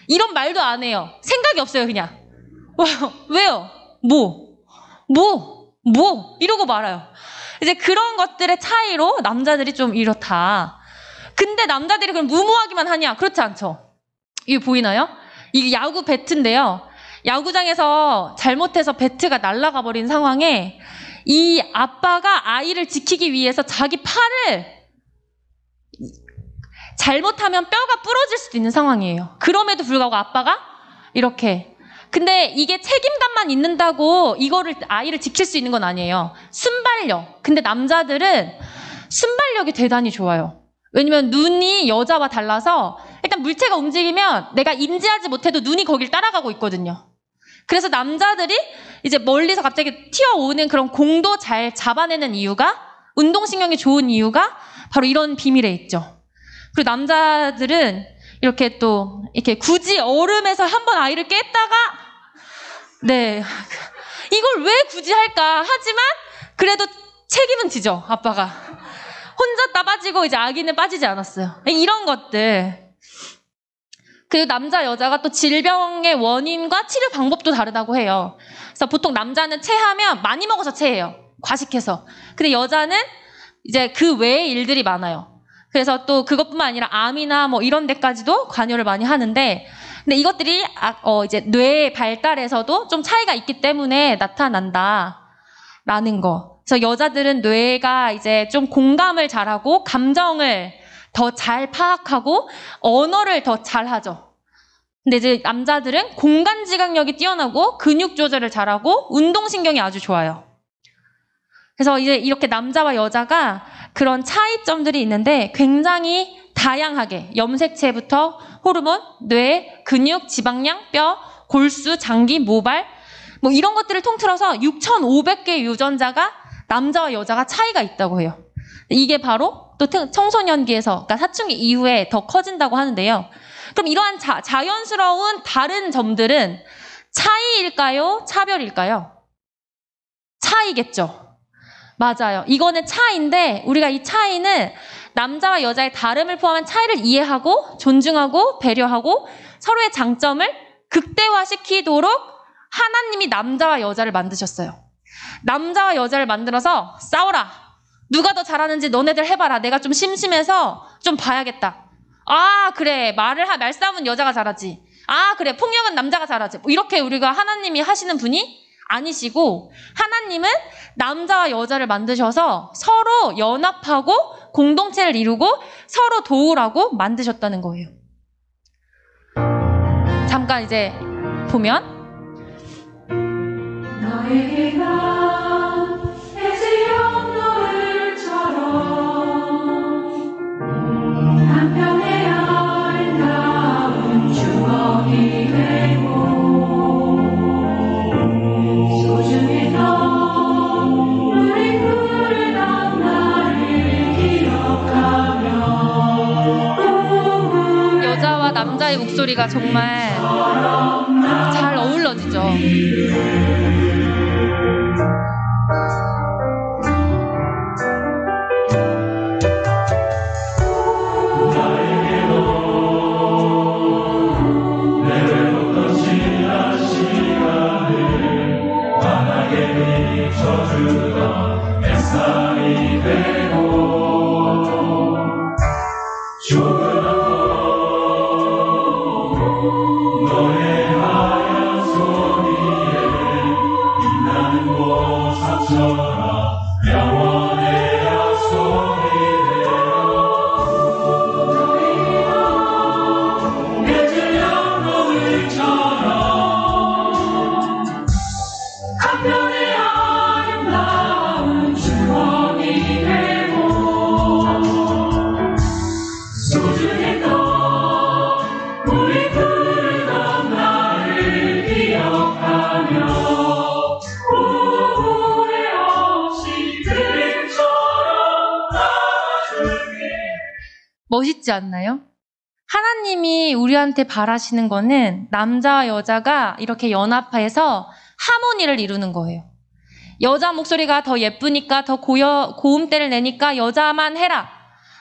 이런 말도 안 해요. 생각이 없어요, 그냥. 왜요? 이러고 말아요. 이제 그런 것들의 차이로 남자들이 좀 이렇다. 근데 남자들이 그럼 무모하기만 하냐? 그렇지 않죠. 이게 보이나요? 이게 야구 배트인데요. 야구장에서 잘못해서 배트가 날아가 버린 상황에 이 아빠가 아이를 지키기 위해서 자기 팔을 잘못하면 뼈가 부러질 수도 있는 상황이에요. 그럼에도 불구하고 아빠가 이렇게. 근데 이게 책임감만 있는다고 이거를 아이를 지킬 수 있는 건 아니에요. 순발력. 근데 남자들은 순발력이 대단히 좋아요. 왜냐면 눈이 여자와 달라서 일단 물체가 움직이면 내가 인지하지 못해도 눈이 거길 따라가고 있거든요. 그래서 남자들이 이제 멀리서 갑자기 튀어오는 그런 공도 잘 잡아내는 이유가, 운동신경이 좋은 이유가 바로 이런 비밀에 있죠. 그리고 남자들은 이렇게 또 이렇게 굳이 얼음에서 한번 아이를 깼다가 이걸 왜 굳이 할까 하지만 그래도 책임은 지죠. 아빠가 혼자 따빠지고 이제 아기는 빠지지 않았어요. 이런 것들. 그리고 남자 여자가 또 질병의 원인과 치료 방법도 다르다고 해요. 그래서 보통 남자는 체하면 많이 먹어서 체해요. 과식해서. 근데 여자는 이제 그 외의 일들이 많아요. 그래서 또 그것뿐만 아니라 암이나 뭐 이런 데까지도 관여를 많이 하는데, 근데 이것들이 이제 뇌의 발달에서도 좀 차이가 있기 때문에 나타난다라는 거. 그래서 여자들은 뇌가 이제 좀 공감을 잘하고 감정을 더 잘 파악하고 언어를 더 잘하죠. 근데 이제 남자들은 공간 지각력이 뛰어나고 근육 조절을 잘하고 운동신경이 아주 좋아요. 그래서 이제 이렇게 남자와 여자가 그런 차이점들이 있는데 굉장히 다양하게 염색체부터 호르몬, 뇌, 근육, 지방량, 뼈, 골수, 장기, 모발 뭐 이런 것들을 통틀어서 6,500개의 유전자가 남자와 여자가 차이가 있다고 해요. 이게 바로 또 청소년기에서, 그러니까 사춘기 이후에 더 커진다고 하는데요. 그럼 이러한 자연스러운 다른 점들은 차이일까요? 차별일까요? 차이겠죠. 맞아요. 이거는 차이인데 우리가 이 차이는 남자와 여자의 다름을 포함한 차이를 이해하고 존중하고 배려하고 서로의 장점을 극대화시키도록 하나님이 남자와 여자를 만드셨어요. 남자와 여자를 만들어서 싸워라. 누가 더 잘하는지 너네들 해봐라. 내가 좀 심심해서 좀 봐야겠다. 그래. 말싸움은 여자가 잘하지. 그래. 폭력은 남자가 잘하지. 뭐 이렇게 우리가 하나님이 하시는 분이 아니시고, 하나님은 남자와 여자를 만드셔서 서로 연합하고 공동체를 이루고 서로 도우라고 만드셨다는 거예요. 잠깐 이제 보면 너에게가 해지용 노을처럼 한편의 아름다운 추억이 되고 소중했던 우리 푸르던 나를 기억하며 여자와 남자의 목소리가 정말 잘 어울러지죠. 멋있지 않나요? 하나님이 우리한테 바라시는 거는 남자와 여자가 이렇게 연합해서 하모니를 이루는 거예요. 여자 목소리가 더 예쁘니까 더 고음대를 내니까 여자만 해라.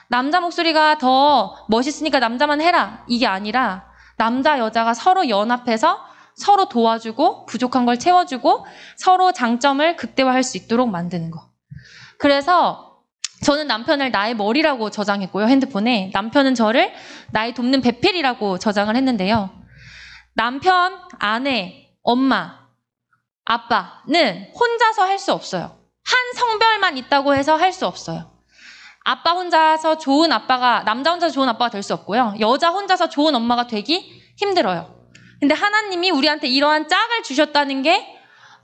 남자 목소리가 더 멋있으니까 남자만 해라. 이게 아니라 남자 여자가 서로 연합해서 서로 도와주고 부족한 걸 채워주고 서로 장점을 극대화할 수 있도록 만드는 거. 그래서 저는 남편을 나의 머리라고 저장했고요. 핸드폰에. 남편은 저를 나의 돕는 배필이라고 저장을 했는데요. 남편, 아내, 엄마, 아빠는 혼자서 할 수 없어요. 한 성별만 있다고 해서 할 수 없어요. 아빠 혼자서 좋은 아빠가, 남자 혼자서 좋은 아빠가 될 수 없고요. 여자 혼자서 좋은 엄마가 되기 힘들어요. 근데 하나님이 우리한테 이러한 짝을 주셨다는 게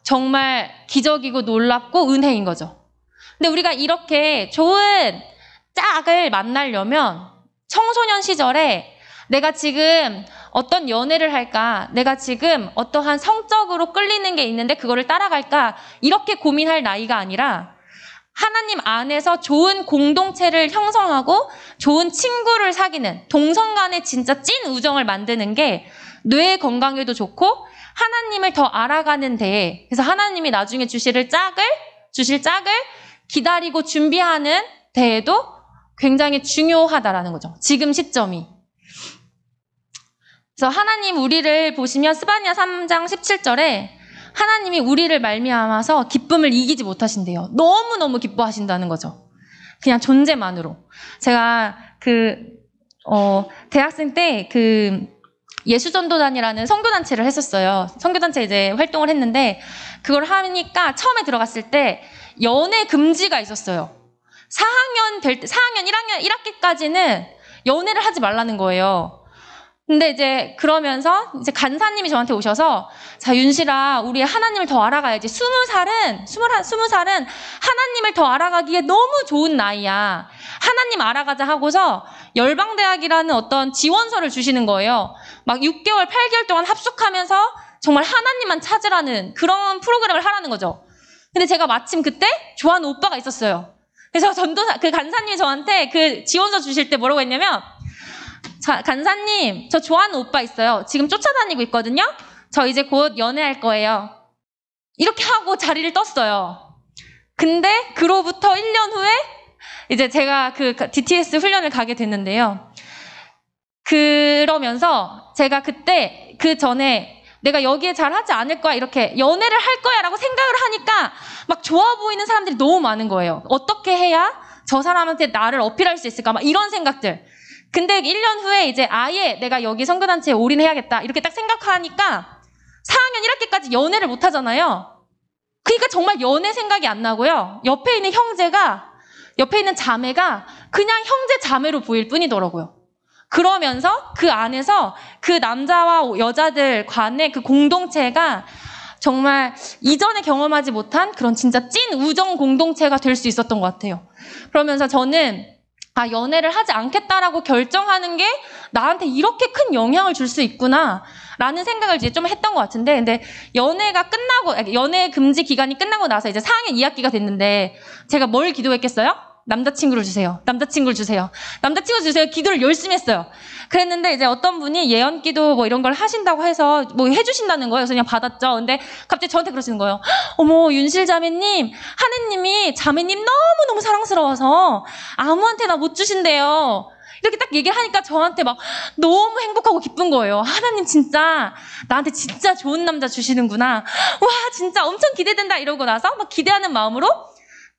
정말 기적이고 놀랍고 은혜인 거죠. 근데 우리가 이렇게 좋은 짝을 만나려면 청소년 시절에 내가 지금 어떤 연애를 할까? 내가 지금 어떠한 성적으로 끌리는 게 있는데 그거를 따라갈까? 이렇게 고민할 나이가 아니라 하나님 안에서 좋은 공동체를 형성하고 좋은 친구를 사귀는 동성 간의 진짜 찐 우정을 만드는 게 뇌 건강에도 좋고 하나님을 더 알아가는 데에 그래서 하나님이 나중에 주실 짝을 기다리고 준비하는 데에도 굉장히 중요하다라는 거죠. 지금 시점이. 그래서 하나님 우리를 보시면 스바냐 3장 17절에 하나님이 우리를 말미암아서 기쁨을 이기지 못하신대요. 너무너무 기뻐하신다는 거죠. 그냥 존재만으로. 제가 대학생 때 예수전도단이라는 선교단체를 했었어요. 선교단체 이제 활동을 했는데 그걸 하니까 처음에 들어갔을 때 연애 금지가 있었어요. 4학년 1학년 1학기까지는 연애를 하지 말라는 거예요. 근데 이제 그러면서 이제 간사님이 저한테 오셔서 자, 윤실아, 우리 하나님을 더 알아가야지. 20살은 하나님을 더 알아가기에 너무 좋은 나이야. 하나님 알아가자 하고서 열방대학이라는 어떤 지원서를 주시는 거예요. 막 6개월, 8개월 동안 합숙하면서 정말 하나님만 찾으라는 그런 프로그램을 하라는 거죠. 근데 제가 마침 그때 좋아하는 오빠가 있었어요. 그래서 그 간사님이 저한테 그 지원서 주실 때 뭐라고 했냐면 자, 간사님, 저 좋아하는 오빠 있어요. 지금 쫓아다니고 있거든요. 저 이제 곧 연애할 거예요. 이렇게 하고 자리를 떴어요. 근데 그로부터 1년 후에 이제 제가 그 DTS 훈련을 가게 됐는데요. 그러면서 제가 그때 그 전에 내가 여기에 잘하지 않을 거야 이렇게 연애를 할 거야 라고 생각을 하니까 막 좋아 보이는 사람들이 너무 많은 거예요. 어떻게 해야 저 사람한테 나를 어필할 수 있을까 막 이런 생각들. 근데 1년 후에 이제 아예 내가 여기 선교단체에 올인해야겠다 이렇게 딱 생각하니까 4학년 1학기까지 연애를 못 하잖아요. 그러니까 정말 연애 생각이 안 나고요. 옆에 있는 자매가 그냥 형제 자매로 보일 뿐이더라고요. 그러면서 그 안에서 그 남자와 여자들 간의 그 공동체가 정말 이전에 경험하지 못한 그런 진짜 찐 우정 공동체가 될 수 있었던 것 같아요. 그러면서 저는 연애를 하지 않겠다라고 결정하는 게 나한테 이렇게 큰 영향을 줄 수 있구나 라는 생각을 이제 좀 했던 것 같은데 근데 연애 금지 기간이 끝나고 나서 이제 4학년 2학기가 됐는데 제가 뭘 기도했겠어요? 남자친구를 주세요. 남자친구를 주세요. 남자친구 주세요. 기도를 열심히 했어요. 그랬는데 이제 어떤 분이 예언기도 뭐 이런 걸 하신다고 해서 뭐 해주신다는 거예요. 그래서 그냥 받았죠. 근데 갑자기 저한테 그러시는 거예요. 어머, 윤실 자매님, 하느님이 자매님 너무너무 사랑스러워서 아무한테나 못 주신대요. 이렇게 딱 얘기를 하니까 저한테 막 너무 행복하고 기쁜 거예요. 하나님 진짜 나한테 진짜 좋은 남자 주시는구나. 와, 진짜 엄청 기대된다 이러고 나서 막 기대하는 마음으로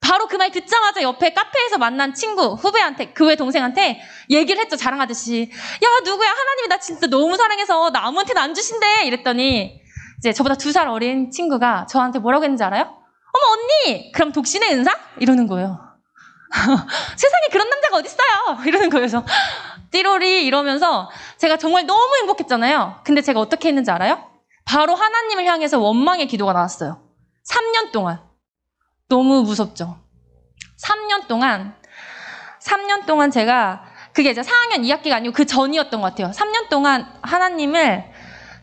바로 그 말 듣자마자 옆에 카페에서 만난 친구, 후배한테, 그 외 동생한테 얘기를 했죠. 자랑하듯이. 야, 누구야? 하나님이 나 진짜 너무 사랑해서 나 아무한테나 안 주신대. 이랬더니 이제 저보다 2살 어린 친구가 저한테 뭐라고 했는지 알아요? 어머, 언니! 그럼 독신의 은사? 이러는 거예요. 세상에 그런 남자가 어딨어요? 이러는 거예요. 그래서 띠로리 이러면서 제가 정말 너무 행복했잖아요. 근데 제가 어떻게 했는지 알아요? 바로 하나님을 향해서 원망의 기도가 나왔어요. 3년 동안. 너무 무섭죠. 3년 동안 제가 그게 이제 4학년 2학기가 아니고 그 전이었던 것 같아요. 3년 동안 하나님을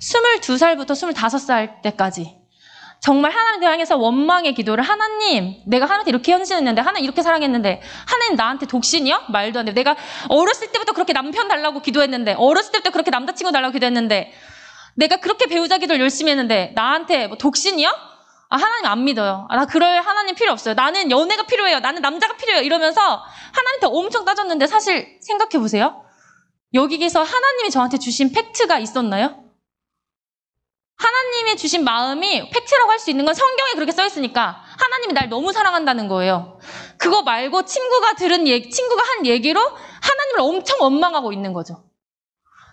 22살부터 25살 때까지 정말 하나님을 향해서 원망의 기도를 하나님, 내가 하나님한테 이렇게 헌신했는데 하나님 이렇게 사랑했는데 하나님 나한테 독신이야? 말도 안 돼. 내가 어렸을 때부터 그렇게 남편 달라고 기도했는데 어렸을 때부터 그렇게 남자친구 달라고 기도했는데 내가 그렇게 배우자 기도를 열심히 했는데 나한테 뭐 독신이야? 아, 하나님 안 믿어요. 아, 나 그럴 하나님 필요 없어요. 나는 연애가 필요해요. 나는 남자가 필요해요. 이러면서 하나님한테 엄청 따졌는데 사실 생각해 보세요. 여기에서 하나님이 저한테 주신 팩트가 있었나요? 하나님이 주신 마음이 팩트라고 할 수 있는 건 성경에 그렇게 써 있으니까 하나님이 날 너무 사랑한다는 거예요. 그거 말고 친구가 한 얘기로 하나님을 엄청 원망하고 있는 거죠.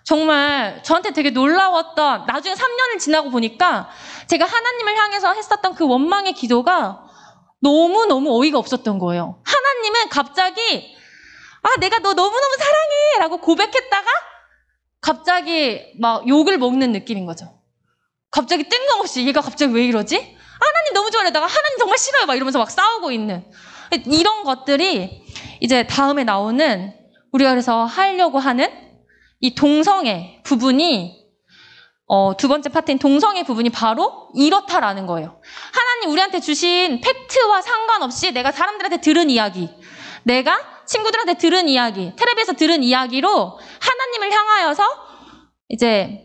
정말 저한테 되게 놀라웠던, 나중에 3년을 지나고 보니까 제가 하나님을 향해서 했었던 그 원망의 기도가 너무너무 어이가 없었던 거예요. 하나님은 갑자기 아, 내가 너 너무너무 사랑해 라고 고백했다가 갑자기 막 욕을 먹는 느낌인 거죠. 갑자기 뜬금없이 얘가 갑자기 왜 이러지? 하나님 너무 좋아하다가 하나님 정말 싫어요 막 이러면서 막 싸우고 있는 이런 것들이 이제 다음에 나오는 우리가 그래서 하려고 하는 이 동성애 부분이 두 번째 파트인 동성애 부분이 바로 이렇다라는 거예요. 하나님 우리한테 주신 팩트와 상관없이 내가 사람들한테 들은 이야기, 내가 친구들한테 들은 이야기, 텔레비에서 들은 이야기로 하나님을 향하여서 이제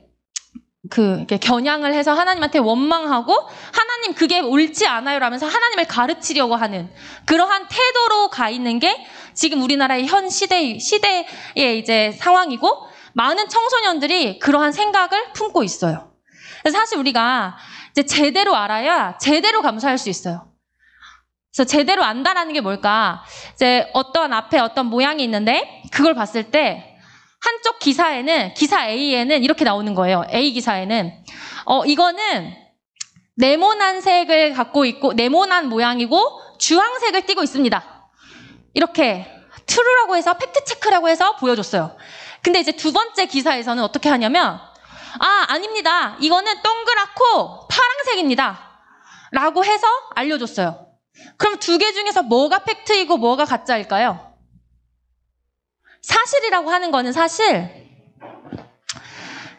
이렇게 겨냥을 해서 하나님한테 원망하고 하나님 그게 옳지 않아요 라면서 하나님을 가르치려고 하는 그러한 태도로 가 있는 게 지금 우리나라의 현 시대의 이제 상황이고 많은 청소년들이 그러한 생각을 품고 있어요. 그래서 사실 우리가 이제 제대로 알아야 제대로 감사할 수 있어요. 그래서 제대로 안다라는 게 뭘까? 이제 앞에 어떤 모양이 있는데 그걸 봤을 때 한쪽 기사 A에는 이렇게 나오는 거예요. A 기사에는 이거는 네모난 색을 갖고 있고 네모난 모양이고 주황색을 띠고 있습니다. 이렇게 true라고 해서 팩트 체크라고 해서 보여줬어요. 근데 이제 두 번째 기사에서는 어떻게 하냐면 아닙니다. 이거는 동그랗고 파란색입니다. 라고 해서 알려줬어요. 그럼 두 개 중에서 뭐가 팩트이고 뭐가 가짜일까요? 사실이라고 하는 거는 사실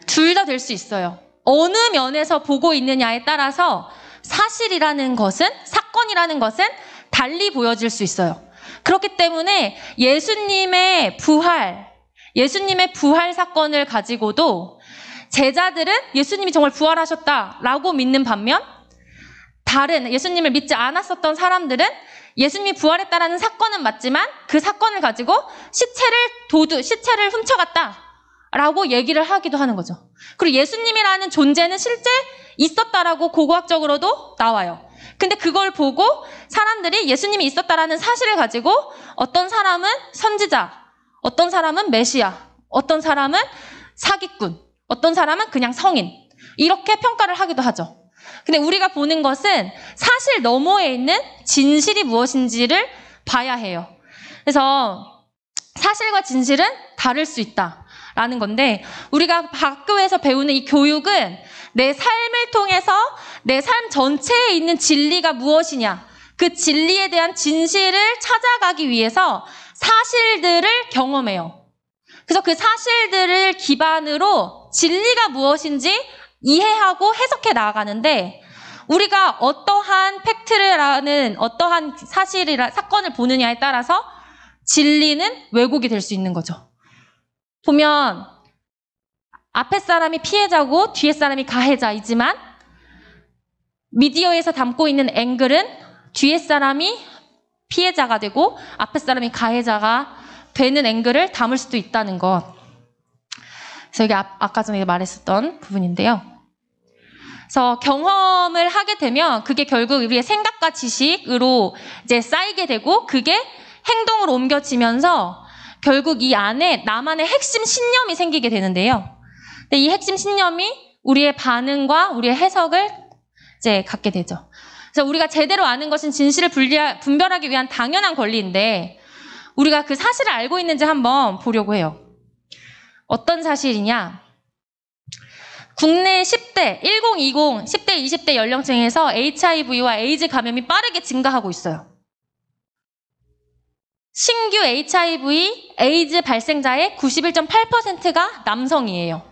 둘 다 될 수 있어요. 어느 면에서 보고 있느냐에 따라서 사실이라는 것은, 사건이라는 것은 달리 보여질 수 있어요. 그렇기 때문에 예수님의 부활 사건을 가지고도 제자들은 예수님이 정말 부활하셨다라고 믿는 반면 다른 예수님을 믿지 않았었던 사람들은 예수님이 부활했다라는 사건은 맞지만 그 사건을 가지고 시체를 훔쳐갔다라고 얘기를 하기도 하는 거죠. 그리고 예수님이라는 존재는 실제 있었다라고 고고학적으로도 나와요. 근데 그걸 보고 사람들이 예수님이 있었다라는 사실을 가지고 어떤 사람은 선지자, 어떤 사람은 메시아, 어떤 사람은 사기꾼, 어떤 사람은 그냥 성인 이렇게 평가를 하기도 하죠. 근데 우리가 보는 것은 사실 너머에 있는 진실이 무엇인지를 봐야 해요. 그래서 사실과 진실은 다를 수 있다라는 건데 우리가 학교에서 배우는 이 교육은 내 삶을 통해서 내 삶 전체에 있는 진리가 무엇이냐, 그 진리에 대한 진실을 찾아가기 위해서 사실들을 경험해요. 그래서 그 사실들을 기반으로 진리가 무엇인지 이해하고 해석해 나아가는데 우리가 어떠한 팩트라는 어떠한 사건을 보느냐에 따라서 진리는 왜곡이 될 수 있는 거죠. 보면 앞에 사람이 피해자고 뒤에 사람이 가해자이지만 미디어에서 담고 있는 앵글은 뒤에 사람이 피해자가 되고 앞에 사람이 가해자가 되는 앵글을 담을 수도 있다는 것. 그래서 이게 아까 전에 말했었던 부분인데요. 그래서 경험을 하게 되면 그게 결국 우리의 생각과 지식으로 이제 쌓이게 되고 그게 행동으로 옮겨지면서 결국 이 안에 나만의 핵심 신념이 생기게 되는데요. 근데 이 핵심 신념이 우리의 반응과 우리의 해석을 이제 갖게 되죠. 그래서 우리가 제대로 아는 것은 진실을 분별하기 위한 당연한 권리인데 우리가 그 사실을 알고 있는지 한번 보려고 해요. 어떤 사실이냐? 국내 10대, 1020, 10대, 20대 연령층에서 HIV와 에이즈 감염이 빠르게 증가하고 있어요. 신규 HIV, 에이즈 발생자의 91.8%가 남성이에요.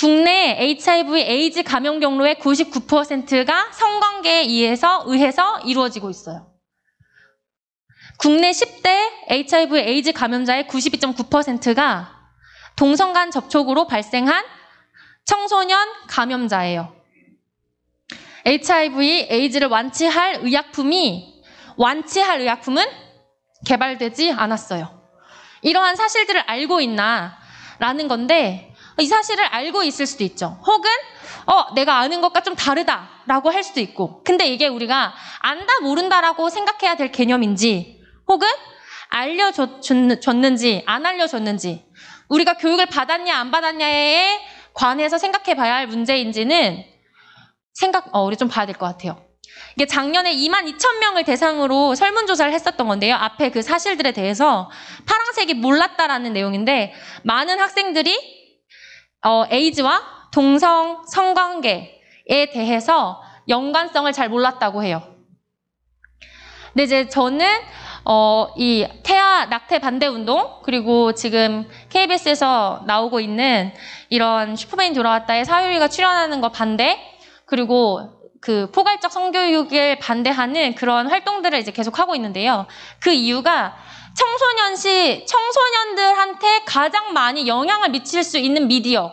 국내 HIV 에이즈 감염 경로의 99%가 성관계에 의해서 이루어지고 있어요. 국내 10대 HIV 에이즈 감염자의 92.9%가 동성 간 접촉으로 발생한 청소년 감염자예요. HIV 에이즈를 완치할 의약품은 개발되지 않았어요. 이러한 사실들을 알고 있나라는 건데 이 사실을 알고 있을 수도 있죠. 혹은 내가 아는 것과 좀 다르다라고 할 수도 있고 근데 이게 우리가 안다 모른다라고 생각해야 될 개념인지 혹은 알려줬는지 안 알려줬는지 우리가 교육을 받았냐 안 받았냐에 관해서 생각해 봐야 할 문제인지는 우리 좀 봐야 될 것 같아요. 이게 작년에 22,000명을 대상으로 설문조사를 했었던 건데요. 앞에 그 사실들에 대해서 파란색이 몰랐다라는 내용인데 많은 학생들이 에이즈와 동성 성관계에 대해서 연관성을 잘 몰랐다고 해요. 근데 이제 저는 이 태아 낙태 반대 운동 그리고 지금 KBS에서 나오고 있는 이런 슈퍼맨이 돌아왔다에 사유리가 출연하는 거 반대 그리고 그 포괄적 성교육을 반대하는 그런 활동들을 이제 계속 하고 있는데요. 그 이유가 청소년들한테 가장 많이 영향을 미칠 수 있는 미디어,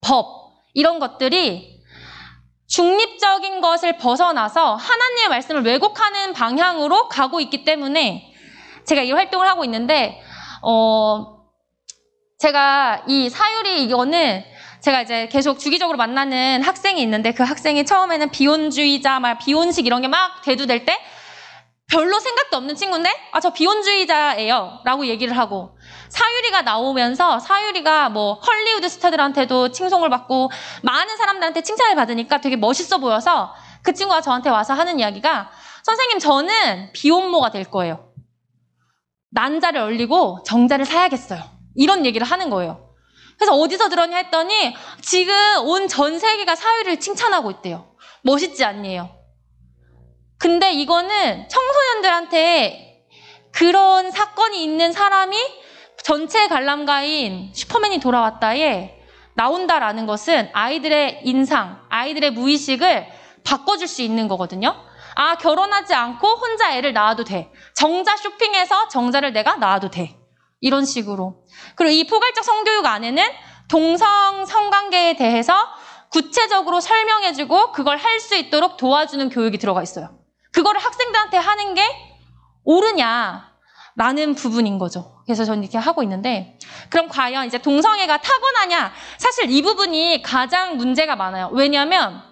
법 이런 것들이 중립적인 것을 벗어나서 하나님의 말씀을 왜곡하는 방향으로 가고 있기 때문에 제가 이 활동을 하고 있는데 제가 이 사유리 이거는 제가 이제 계속 주기적으로 만나는 학생이 있는데 그 학생이 처음에는 비혼주의자, 비혼식 이런 게 막 대두될 때 별로 생각도 없는 친구인데 저 비혼주의자예요 라고 얘기를 하고 사유리가 나오면서 사유리가 뭐 헐리우드 스타들한테도 칭송을 받고 많은 사람들한테 칭찬을 받으니까 되게 멋있어 보여서 그 친구가 저한테 와서 하는 이야기가 선생님 저는 비혼모가 될 거예요. 난자를 얼리고 정자를 사야겠어요. 이런 얘기를 하는 거예요. 그래서 어디서 들었냐 했더니 지금 온 전 세계가 사유리를 칭찬하고 있대요. 멋있지 않니에요? 근데 이거는 청소년들한테 그런 사건이 있는 사람이 전체 관람가인 슈퍼맨이 돌아왔다에 나온다라는 것은 아이들의 인상, 아이들의 무의식을 바꿔줄 수 있는 거거든요. 결혼하지 않고 혼자 애를 낳아도 돼. 정자 쇼핑해서 정자를 내가 낳아도 돼. 이런 식으로. 그리고 이 포괄적 성교육 안에는 동성 성관계에 대해서 구체적으로 설명해주고 그걸 할 수 있도록 도와주는 교육이 들어가 있어요. 그거를 학생들한테 하는 게 옳으냐라는 부분인 거죠. 그래서 저는 이렇게 하고 있는데 그럼 과연 이제 동성애가 타고나냐? 사실 이 부분이 가장 문제가 많아요. 왜냐하면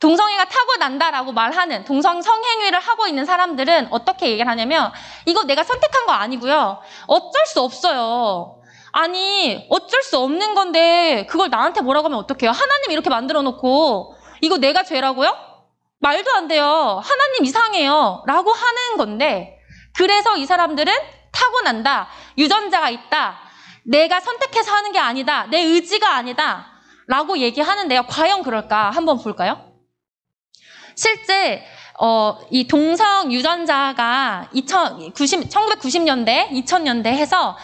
동성애가 타고난다라고 말하는 동성 성행위를 하고 있는 사람들은 어떻게 얘기를 하냐면 이거 내가 선택한 거 아니고요. 어쩔 수 없어요. 아니 어쩔 수 없는 건데 그걸 나한테 뭐라고 하면 어떡해요. 하나님 이렇게 만들어 놓고 이거 내가 죄라고요? 말도 안 돼요. 하나님 이상해요. 라고 하는 건데 그래서 이 사람들은 타고난다. 유전자가 있다. 내가 선택해서 하는 게 아니다. 내 의지가 아니다. 라고 얘기하는데요. 과연 그럴까? 한번 볼까요? 실제 이 동성 유전자가 1990년대, 2000년대 해서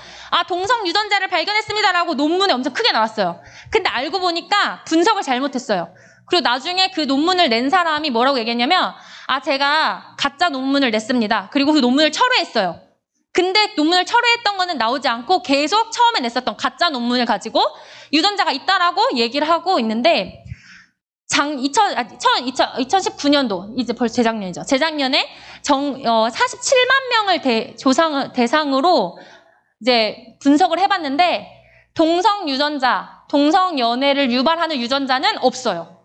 동성 유전자를 발견했습니다라고 논문에 엄청 크게 나왔어요. 근데 알고 보니까 분석을 잘못했어요. 그리고 나중에 그 논문을 낸 사람이 뭐라고 얘기했냐면 제가 가짜 논문을 냈습니다. 그리고 그 논문을 철회했어요. 근데 논문을 철회했던 거는 나오지 않고 계속 처음에 냈었던 가짜 논문을 가지고 유전자가 있다라고 얘기를 하고 있는데 2019년도, 이제 벌써 재작년이죠. 재작년에 47만 명을 대상으로 이제 분석을 해봤는데, 동성 유전자, 동성 연애를 유발하는 유전자는 없어요.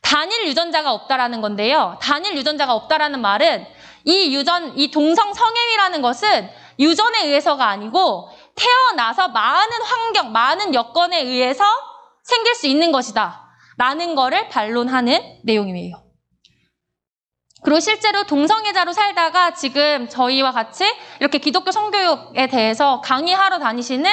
단일 유전자가 없다라는 건데요. 단일 유전자가 없다라는 말은 이 동성 성행위라는 것은 유전에 의해서가 아니고 태어나서 많은 환경, 많은 여건에 의해서 생길 수 있는 것이다. 라는 거를 반론하는 내용이에요. 그리고 실제로 동성애자로 살다가 지금 저희와 같이 이렇게 기독교 성교육에 대해서 강의하러 다니시는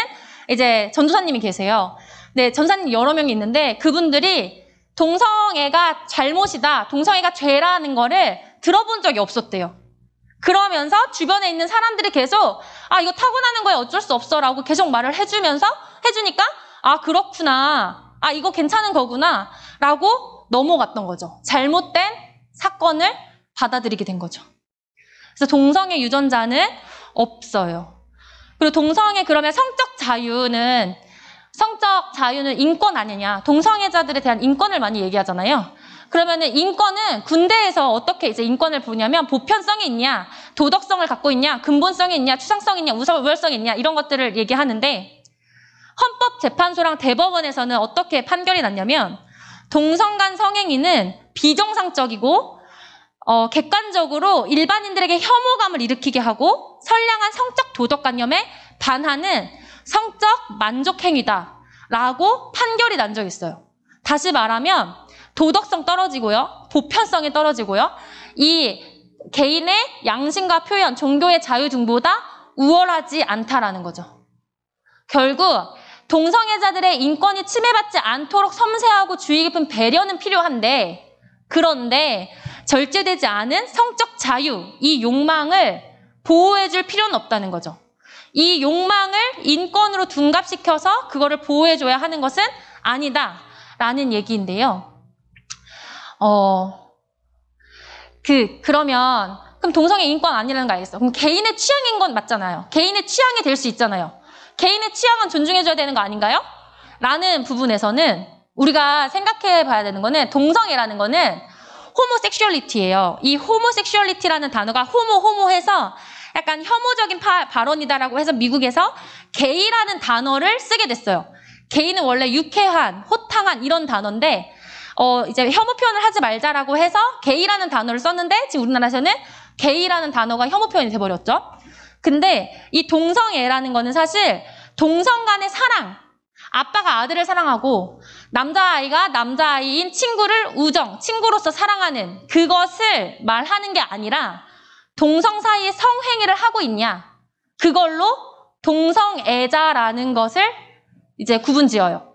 이제 전도사님이 계세요. 네, 전사님 여러 명이 있는데 그분들이 동성애가 잘못이다, 동성애가 죄라는 거를 들어본 적이 없었대요. 그러면서 주변에 있는 사람들이 계속 이거 타고나는 거야 어쩔 수 없어 라고 계속 말을 해주니까 그렇구나. 아, 이거 괜찮은 거구나 라고 넘어갔던 거죠. 잘못된 사건을 받아들이게 된 거죠. 그래서 동성애 유전자는 없어요. 그리고 동성애 그러면 성적 자유는 인권 아니냐. 동성애자들에 대한 인권을 많이 얘기하잖아요. 그러면은 인권은 군대에서 어떻게 이제 인권을 보냐면 보편성이 있냐, 도덕성을 갖고 있냐, 근본성이 있냐, 추상성이 있냐, 우월성이 있냐 이런 것들을 얘기하는데 헌법재판소랑 대법원에서는 어떻게 판결이 났냐면 동성 간 성행위는 비정상적이고 객관적으로 일반인들에게 혐오감을 일으키게 하고 선량한 성적 도덕관념에 반하는 성적 만족행위다라고 판결이 난 적이 있어요. 다시 말하면 도덕성 떨어지고요. 보편성이 떨어지고요. 이 개인의 양심과 표현, 종교의 자유 등보다 우월하지 않다라는 거죠. 결국 동성애자들의 인권이 침해받지 않도록 섬세하고 주의 깊은 배려는 필요한데 그런데 절제되지 않은 성적 자유, 이 욕망을 보호해줄 필요는 없다는 거죠. 이 욕망을 인권으로 둔갑시켜서 그거를 보호해줘야 하는 것은 아니다라는 얘기인데요. 그러면 동성애 인권 아니라는 거 알겠어. 그럼 개인의 취향인 건 맞잖아요. 개인의 취향이 될 수 있잖아요. 개인의 취향은 존중해줘야 되는 거 아닌가요? 라는 부분에서는 우리가 생각해 봐야 되는 거는 동성애라는 거는 호모섹슈얼리티예요. 이 호모섹슈얼리티라는 단어가 호모해서 약간 혐오적인 발언이다라고 해서 미국에서 게이라는 단어를 쓰게 됐어요. 게이는 원래 유쾌한, 호탕한 이런 단어인데 이제 혐오 표현을 하지 말자라고 해서 게이라는 단어를 썼는데 지금 우리나라에서는 게이라는 단어가 혐오 표현이 돼버렸죠. 근데 이 동성애라는 거는 사실 동성 간의 사랑, 아빠가 아들을 사랑하고 남자아이가 남자아이인 친구를 친구로서 사랑하는 그것을 말하는 게 아니라 동성 사이에 성행위를 하고 있냐, 그걸로 동성애자라는 것을 이제 구분지어요.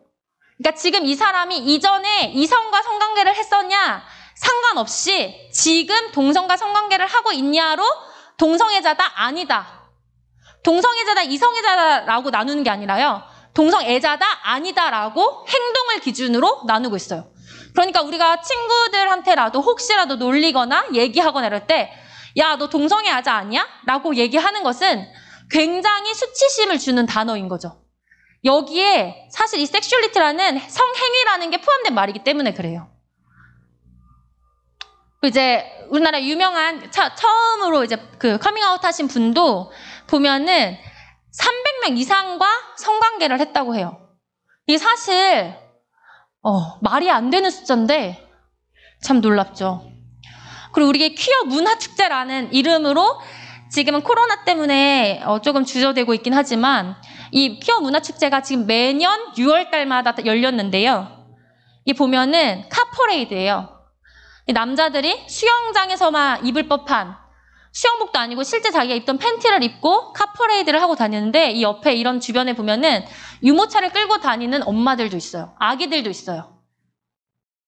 그러니까 지금 이 사람이 이전에 이성과 성관계를 했었냐 상관없이 지금 동성과 성관계를 하고 있냐로 동성애자다 아니다. 동성애자다 이성애자라고 나누는 게 아니라요. 동성애자다 아니다라고 행동을 기준으로 나누고 있어요. 그러니까 우리가 친구들한테라도 혹시라도 놀리거나 얘기하거나 이럴 때 야, 너 동성애자 아니야? 라고 얘기하는 것은 굉장히 수치심을 주는 단어인 거죠. 여기에 사실 이 섹슈얼리티라는 성행위라는 게 포함된 말이기 때문에 그래요. 이제 우리나라 유명한 처음으로 이제 그 커밍아웃 하신 분도 보면은 300명 이상과 성관계를 했다고 해요. 이게 사실 말이 안 되는 숫자인데 참 놀랍죠. 그리고 우리가 퀴어 문화축제라는 이름으로 지금은 코로나 때문에 조금 주저되고 있긴 하지만 이 퀴어 문화축제가 지금 매년 6월 달마다 열렸는데요. 이 보면은 카퍼레이드예요. 이 남자들이 수영장에서만 입을 법한 수영복도 아니고 실제 자기가 입던 팬티를 입고 카퍼레이드를 하고 다니는데 이 옆에 이런 주변에 보면은 유모차를 끌고 다니는 엄마들도 있어요. 아기들도 있어요.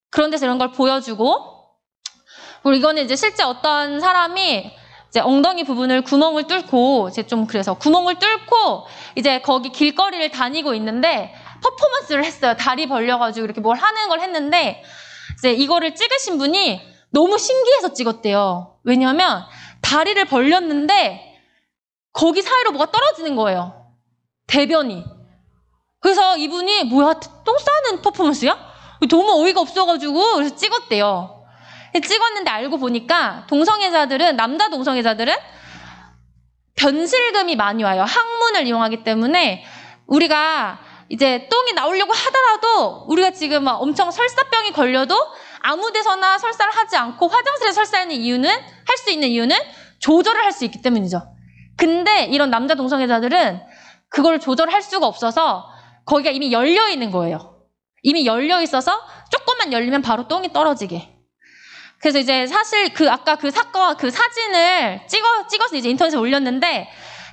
그런 데서 이런 걸 보여주고 그리고 이거는 이제 실제 어떤 사람이 이제 엉덩이 부분을 구멍을 뚫고 이제 좀 그래서 구멍을 뚫고 이제 거기 길거리를 다니고 있는데 퍼포먼스를 했어요. 다리 벌려가지고 이렇게 뭘 하는 걸 했는데 이제 이거를 찍으신 분이 너무 신기해서 찍었대요. 왜냐하면 다리를 벌렸는데 거기 사이로 뭐가 떨어지는 거예요. 대변이. 그래서 이분이 뭐야 똥 싸는 퍼포먼스야? 너무 어이가 없어가지고 그래서 찍었대요. 찍었는데 알고 보니까 남자 동성애자들은 변실금이 많이 와요. 항문을 이용하기 때문에 우리가 이제 똥이 나오려고 하더라도 우리가 지금 막 엄청 설사병이 걸려도 아무 데서나 설사를 하지 않고 화장실에 설사하는 이유는 할 수 있는 이유는 조절을 할 수 있기 때문이죠. 근데 이런 남자 동성애자들은 그걸 조절할 수가 없어서 거기가 이미 열려 있는 거예요. 이미 열려 있어서 조금만 열리면 바로 똥이 떨어지게. 그래서 이제 사실 아까 그 사건 그 사진을 찍어서 이제 인터넷에 올렸는데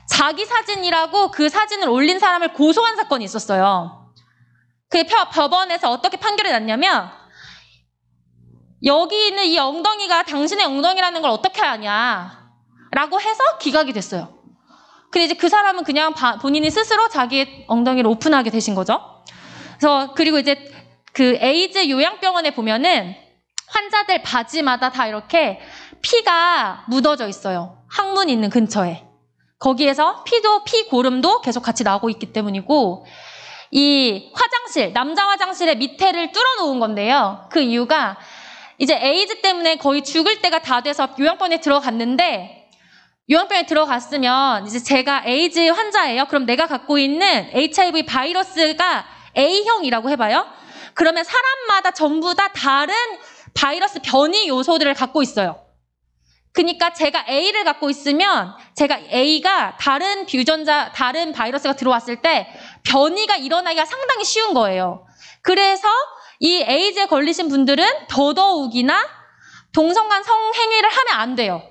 자기 사진이라고 그 사진을 올린 사람을 고소한 사건이 있었어요. 그 법원에서 어떻게 판결이 났냐면 여기 있는 이 엉덩이가 당신의 엉덩이라는 걸 어떻게 아냐라고 해서 기각이 됐어요. 근데 이제 그 사람은 그냥 본인이 스스로 자기의 엉덩이를 오픈하게 되신 거죠. 그래서 그리고 이제 그 에이즈 요양병원에 보면은 환자들 바지마다 다 이렇게 피가 묻어져 있어요. 항문 있는 근처에. 거기에서 피 고름도 계속 같이 나오고 있기 때문이고, 이 화장실, 남자 화장실의 밑에를 뚫어 놓은 건데요. 그 이유가 이제 에이즈 때문에 거의 죽을 때가 다 돼서 요양병원에 들어갔는데, 요양병원에 들어갔으면 이제 제가 에이즈 환자예요. 그럼 내가 갖고 있는 HIV 바이러스가 A형이라고 해봐요. 그러면 사람마다 전부 다 다른 바이러스 변이 요소들을 갖고 있어요. 그러니까 제가 A를 갖고 있으면 제가 A가 다른 유전자, 다른 바이러스가 들어왔을 때 변이가 일어나기가 상당히 쉬운 거예요. 그래서 이 에이즈에 걸리신 분들은 더더욱이나 동성간 성행위를 하면 안 돼요.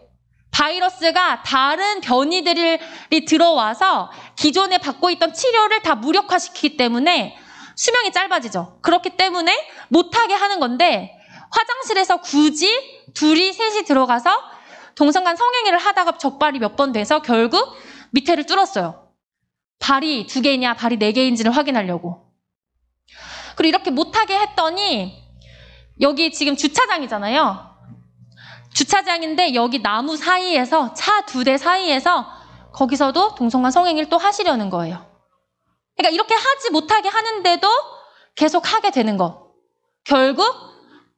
바이러스가 다른 변이들이 들어와서 기존에 받고 있던 치료를 다 무력화시키기 때문에 수명이 짧아지죠. 그렇기 때문에 못하게 하는 건데, 화장실에서 굳이 둘이 셋이 들어가서 동성간 성행위를 하다가 적발이 몇 번 돼서 결국 밑에를 뚫었어요. 발이 2개이냐 발이 4개인지를 확인하려고. 그리고 이렇게 못하게 했더니 여기 지금 주차장이잖아요. 주차장인데 여기 나무 사이에서, 차 2대 사이에서 거기서도 동성간 성행위를 또 하시려는 거예요. 그러니까 이렇게 하지 못하게 하는데도 계속 하게 되는 거. 결국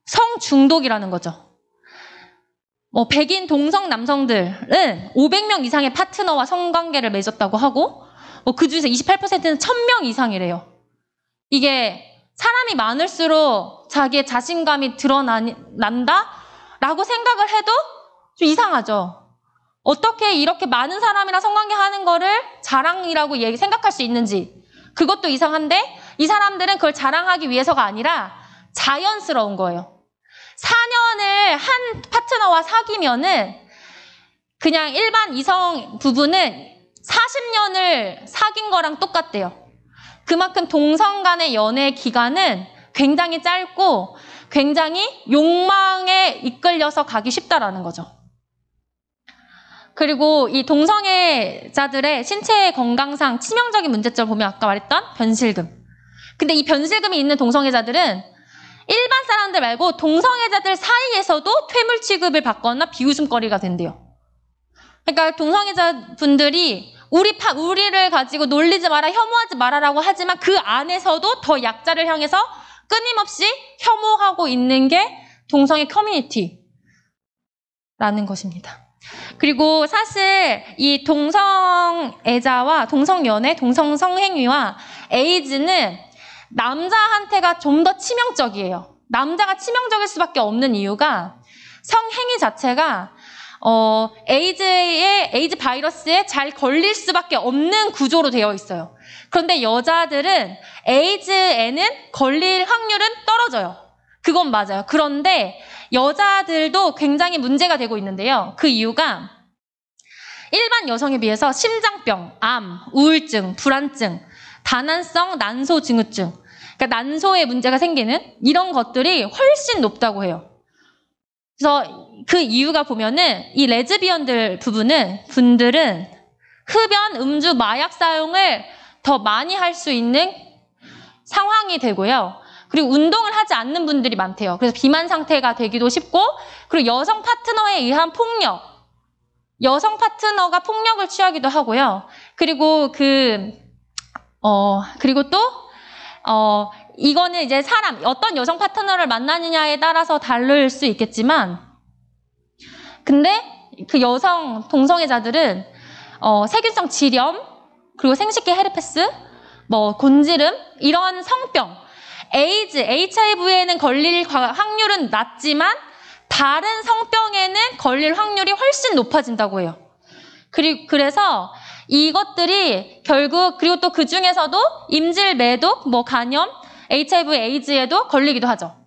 성중독이라는 거죠. 백인 동성 남성들은 500명 이상의 파트너와 성관계를 맺었다고 하고, 그 중에서 28%는 1000명 이상이래요. 이게 사람이 많을수록 자기의 자신감이 드러난다라고 생각을 해도 좀 이상하죠. 어떻게 이렇게 많은 사람이랑 성관계 하는 거를 자랑이라고 생각할 수 있는지, 그것도 이상한데 이 사람들은 그걸 자랑하기 위해서가 아니라 자연스러운 거예요. 4년을 한 파트너와 사귀면은 그냥 일반 이성 부부는 40년을 사귄 거랑 똑같대요. 그만큼 동성 간의 연애 기간은 굉장히 짧고 굉장히 욕망에 이끌려서 가기 쉽다라는 거죠. 그리고 이 동성애자들의 신체 건강상 치명적인 문제점을 보면 아까 말했던 변실금. 근데 이 변실금이 있는 동성애자들은 일반 사람들 말고 동성애자들 사이에서도 퇴물 취급을 받거나 비웃음거리가 된대요. 그러니까 동성애자 분들이 우리를 가지고 놀리지 마라, 혐오하지 마라라고 하지만 그 안에서도 더 약자를 향해서 끊임없이 혐오하고 있는 게 동성애 커뮤니티라는 것입니다. 그리고 사실 이 동성애자와 동성연애, 동성성행위와 에이즈는 남자한테가 좀 더 치명적이에요. 남자가 치명적일 수밖에 없는 이유가 성행위 자체가 에이즈 바이러스에 잘 걸릴 수밖에 없는 구조로 되어 있어요. 그런데 여자들은 에이즈에는 걸릴 확률은 떨어져요. 그건 맞아요. 그런데 여자들도 굉장히 문제가 되고 있는데요. 그 이유가 일반 여성에 비해서 심장병, 암, 우울증, 불안증, 다난성 난소증후증, 그러니까 난소에 문제가 생기는 이런 것들이 훨씬 높다고 해요. 그래서 그 이유가 보면은 이 레즈비언들 분들은 흡연, 음주, 마약 사용을 더 많이 할 수 있는 상황이 되고요. 그리고 운동을 하지 않는 분들이 많대요. 그래서 비만 상태가 되기도 쉽고, 그리고 여성 파트너에 의한 폭력, 여성 파트너가 폭력을 취하기도 하고요. 그리고 이거는 이제 어떤 여성 파트너를 만나느냐에 따라서 다를 수 있겠지만, 근데 그 여성 동성애자들은 세균성 질염, 그리고 생식기 헤르페스, 곤지름, 이런 성병, 에이즈, HIV에는 걸릴 확률은 낮지만 다른 성병에는 걸릴 확률이 훨씬 높아진다고 해요. 그래서 이것들이 결국, 그리고 또 그 중에서도 임질, 매독, 간염, HIV, 에이즈에도 걸리기도 하죠.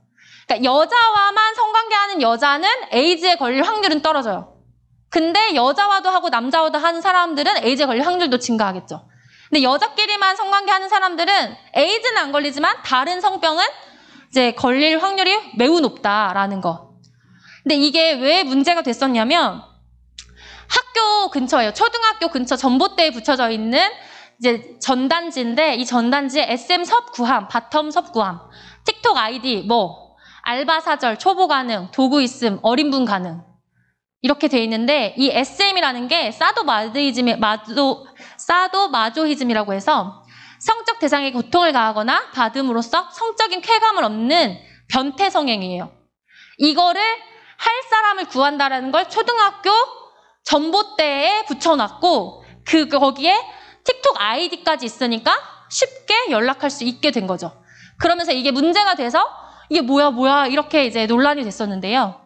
그러니까 여자와만 성관계하는 여자는 에이즈에 걸릴 확률은 떨어져요. 근데 여자와도 하고 남자와도 하는 사람들은 에이즈에 걸릴 확률도 증가하겠죠. 근데 여자끼리만 성관계하는 사람들은 에이즈는 안 걸리지만 다른 성병은 이제 걸릴 확률이 매우 높다라는 거. 근데 이게 왜 문제가 됐었냐면, 학교 근처예요. 초등학교 근처 전봇대에 붙여져 있는 이제 전단지인데, 이 전단지에 SM 섭구함, 바텀 섭구함, 틱톡 아이디 알바 사절, 초보 가능, 도구 있음, 어린 분 가능 이렇게 돼 있는데 이 SM이라는 게 사도마조히즘이라고 해서 성적 대상에게 고통을 가하거나 받음으로써 성적인 쾌감을 얻는 변태 성행이에요. 이거를 할 사람을 구한다라는 걸 초등학교 전봇대에 붙여놨고 거기에 틱톡 아이디까지 있으니까 쉽게 연락할 수 있게 된 거죠. 그러면서 이게 문제가 돼서 이게 뭐야 이렇게 이제 논란이 됐었는데요.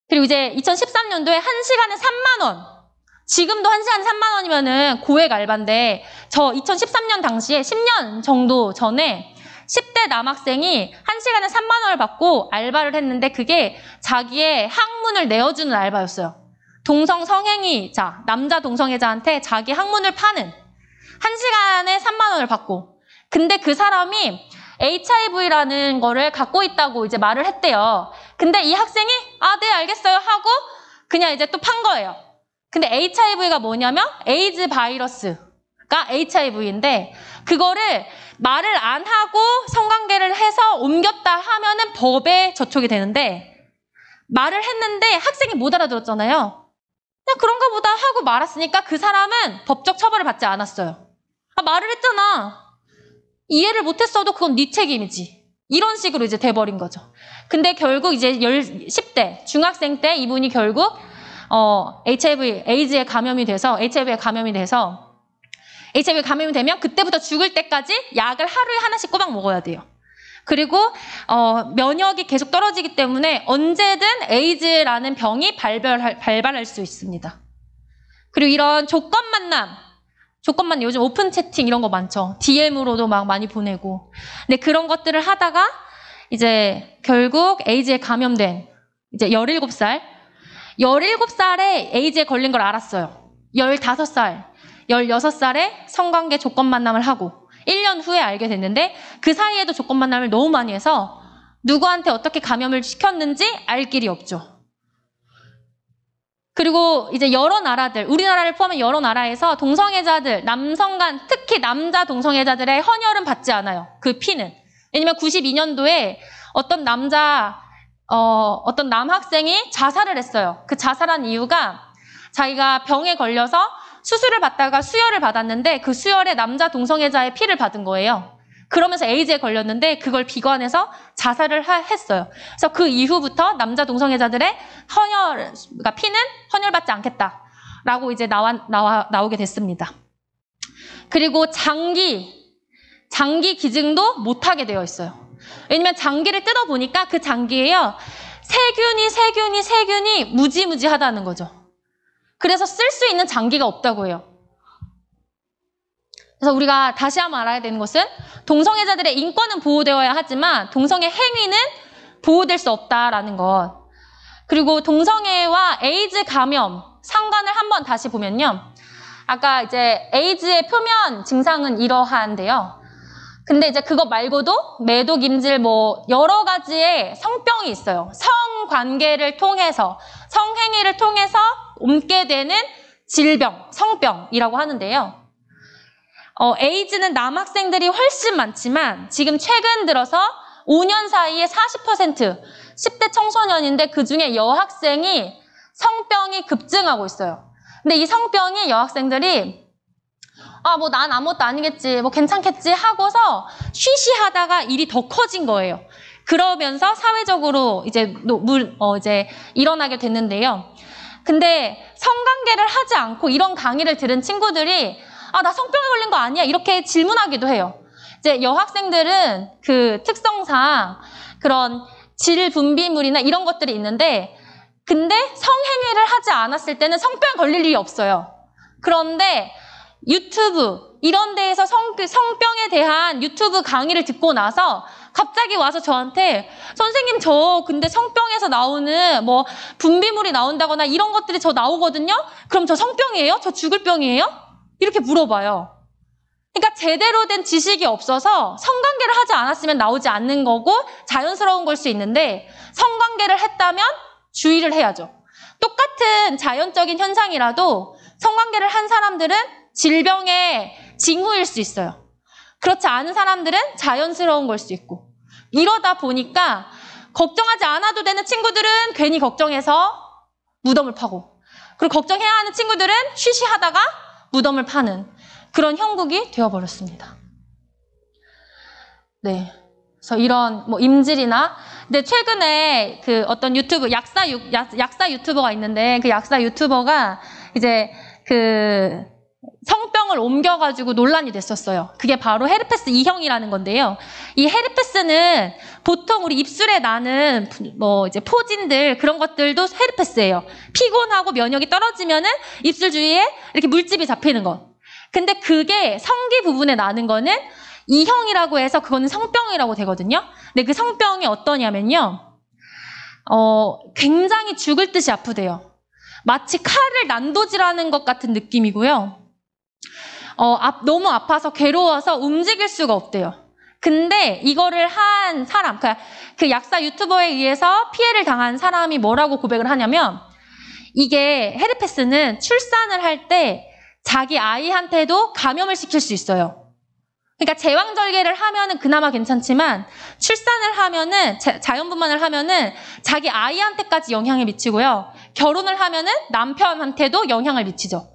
그리고 이제 2013년도에 1시간에 3만 원. 지금도 1시간에 3만 원이면은 고액 알바인데 저 2013년 당시에 10년 정도 전에 10대 남학생이 1시간에 3만 원을 받고 알바를 했는데 그게 자기의 학문을 내어주는 알바였어요. 동성 성행위자, 남자 동성애자한테 자기 학문을 파는 1시간에 3만 원을 받고 근데 그 사람이 HIV라는 거를 갖고 있다고 이제 말을 했대요. 근데 이 학생이 네 알겠어요 하고 그냥 이제 또 판 거예요. 근데 HIV가 뭐냐면 에이즈 바이러스가 HIV인데 그거를 말을 안 하고 성관계를 해서 옮겼다 하면은 법에 저촉이 되는데 말을 했는데 학생이 못 알아들었잖아요. 그냥 그런가 보다 하고 말았으니까 그 사람은 법적 처벌을 받지 않았어요. 말을 했잖아. 이해를 못했어도 그건 네 책임이지. 이런 식으로 이제 돼버린 거죠. 근데 결국 이제 10대 중학생 때 이분이 결국 HIV에 감염이 돼서 HIV 감염이 되면 그때부터 죽을 때까지 약을 하루에 하나씩 꼬박 먹어야 돼요. 그리고 면역이 계속 떨어지기 때문에 언제든 에이즈라는 병이 발발할 수 있습니다. 그리고 이런 조건 만남 요즘 오픈 채팅 이런 거 많죠. DM으로도 막 많이 보내고. 근데 그런 것들을 하다가 이제 결국 에이즈에 감염된 이제 17살에 에이즈에 걸린 걸 알았어요. 15살, 16살에 성관계 조건 만남을 하고 1년 후에 알게 됐는데 그 사이에도 조건 만남을 너무 많이 해서 누구한테 어떻게 감염을 시켰는지 알 길이 없죠. 그리고 이제 여러 나라들, 우리나라를 포함한 여러 나라에서 동성애자들, 남성 간, 특히 남자 동성애자들의 헌혈은 받지 않아요. 그 피는. 왜냐면 92년도에 어떤 남학생이 자살을 했어요. 그 자살한 이유가 자기가 병에 걸려서 수술을 받다가 수혈을 받았는데 그 수혈에 남자 동성애자의 피를 받은 거예요. 그러면서 에이즈에 걸렸는데 그걸 비관해서 자살을 했어요. 그래서 그 이후부터 남자 동성애자들의 피는 헌혈받지 않겠다라고 이제 나오게 됐습니다. 그리고 장기 기증도 못하게 되어 있어요. 왜냐면 장기를 뜯어보니까 그 장기에요. 세균이 무지무지하다는 거죠. 그래서 쓸 수 있는 장기가 없다고 해요. 그래서 우리가 다시 한번 알아야 되는 것은 동성애자들의 인권은 보호되어야 하지만 동성애 행위는 보호될 수 없다라는 것. 그리고 동성애와 에이즈 감염 상관을 한번 다시 보면요. 아까 이제 에이즈의 표면 증상은 이러한데요. 근데 이제 그거 말고도 매독, 임질 여러 가지의 성병이 있어요. 성관계를 통해서, 성행위를 통해서 옮게 되는 질병, 성병이라고 하는데요. 에이즈는 남학생들이 훨씬 많지만 지금 최근 들어서 5년 사이에 40%, 10대 청소년인데 그중에 여학생이 성병이 급증하고 있어요. 근데 이 성병이 여학생들이 난 아무것도 아니겠지, 괜찮겠지 하고서 쉬쉬하다가 일이 더 커진 거예요. 그러면서 사회적으로 이제 일어나게 됐는데요. 근데 성관계를 하지 않고 이런 강의를 들은 친구들이 나 성병에 걸린 거 아니야? 이렇게 질문하기도 해요. 이제 여학생들은 그 특성상 그런 질분비물이나 이런 것들이 있는데 근데 성행위를 하지 않았을 때는 성병에 걸릴 일이 없어요. 그런데 유튜브 이런 데에서 성병에 대한 유튜브 강의를 듣고 나서 갑자기 와서 저한테 선생님 저 근데 성병에서 나오는 분비물이 나온다거나 이런 것들이 저 나오거든요? 그럼 저 성병이에요? 저 죽을 병이에요? 이렇게 물어봐요. 그러니까 제대로 된 지식이 없어서 성관계를 하지 않았으면 나오지 않는 거고 자연스러운 걸 수 있는데 성관계를 했다면 주의를 해야죠. 똑같은 자연적인 현상이라도 성관계를 한 사람들은 질병의 징후일 수 있어요. 그렇지 않은 사람들은 자연스러운 걸 수 있고 이러다 보니까 걱정하지 않아도 되는 친구들은 괜히 걱정해서 무덤을 파고, 그리고 걱정해야 하는 친구들은 쉬쉬하다가 무덤을 파는 그런 형국이 되어버렸습니다. 네. 그래서 이런 뭐 임질이나, 근데 최근에 그 어떤 유튜브 약사 유튜버가 있는데, 그 약사 유튜버가 이제 그 성병을 옮겨가지고 논란이 됐었어요. 그게 바로 헤르페스 2형이라는 건데요. 이 헤르페스는 보통 우리 입술에 나는 뭐 이제 포진들 그런 것들도 헤르페스예요. 피곤하고 면역이 떨어지면은 입술 주위에 이렇게 물집이 잡히는 거. 근데 그게 성기 부분에 나는 거는 2형이라고 해서 그거는 성병이라고 되거든요. 근데 그 성병이 어떠냐면요. 굉장히 죽을 듯이 아프대요. 마치 칼을 난도질하는 것 같은 느낌이고요. 너무 아파서 괴로워서 움직일 수가 없대요. 근데 이거를 한 사람, 그 약사 유튜버에 의해서 피해를 당한 사람이 뭐라고 고백을 하냐면, 이게 헤르페스는 출산을 할 때 자기 아이한테도 감염을 시킬 수 있어요. 그러니까 제왕절개를 하면은 그나마 괜찮지만 출산을 하면은 자연분만을 하면은 자기 아이한테까지 영향을 미치고요. 결혼을 하면은 남편한테도 영향을 미치죠.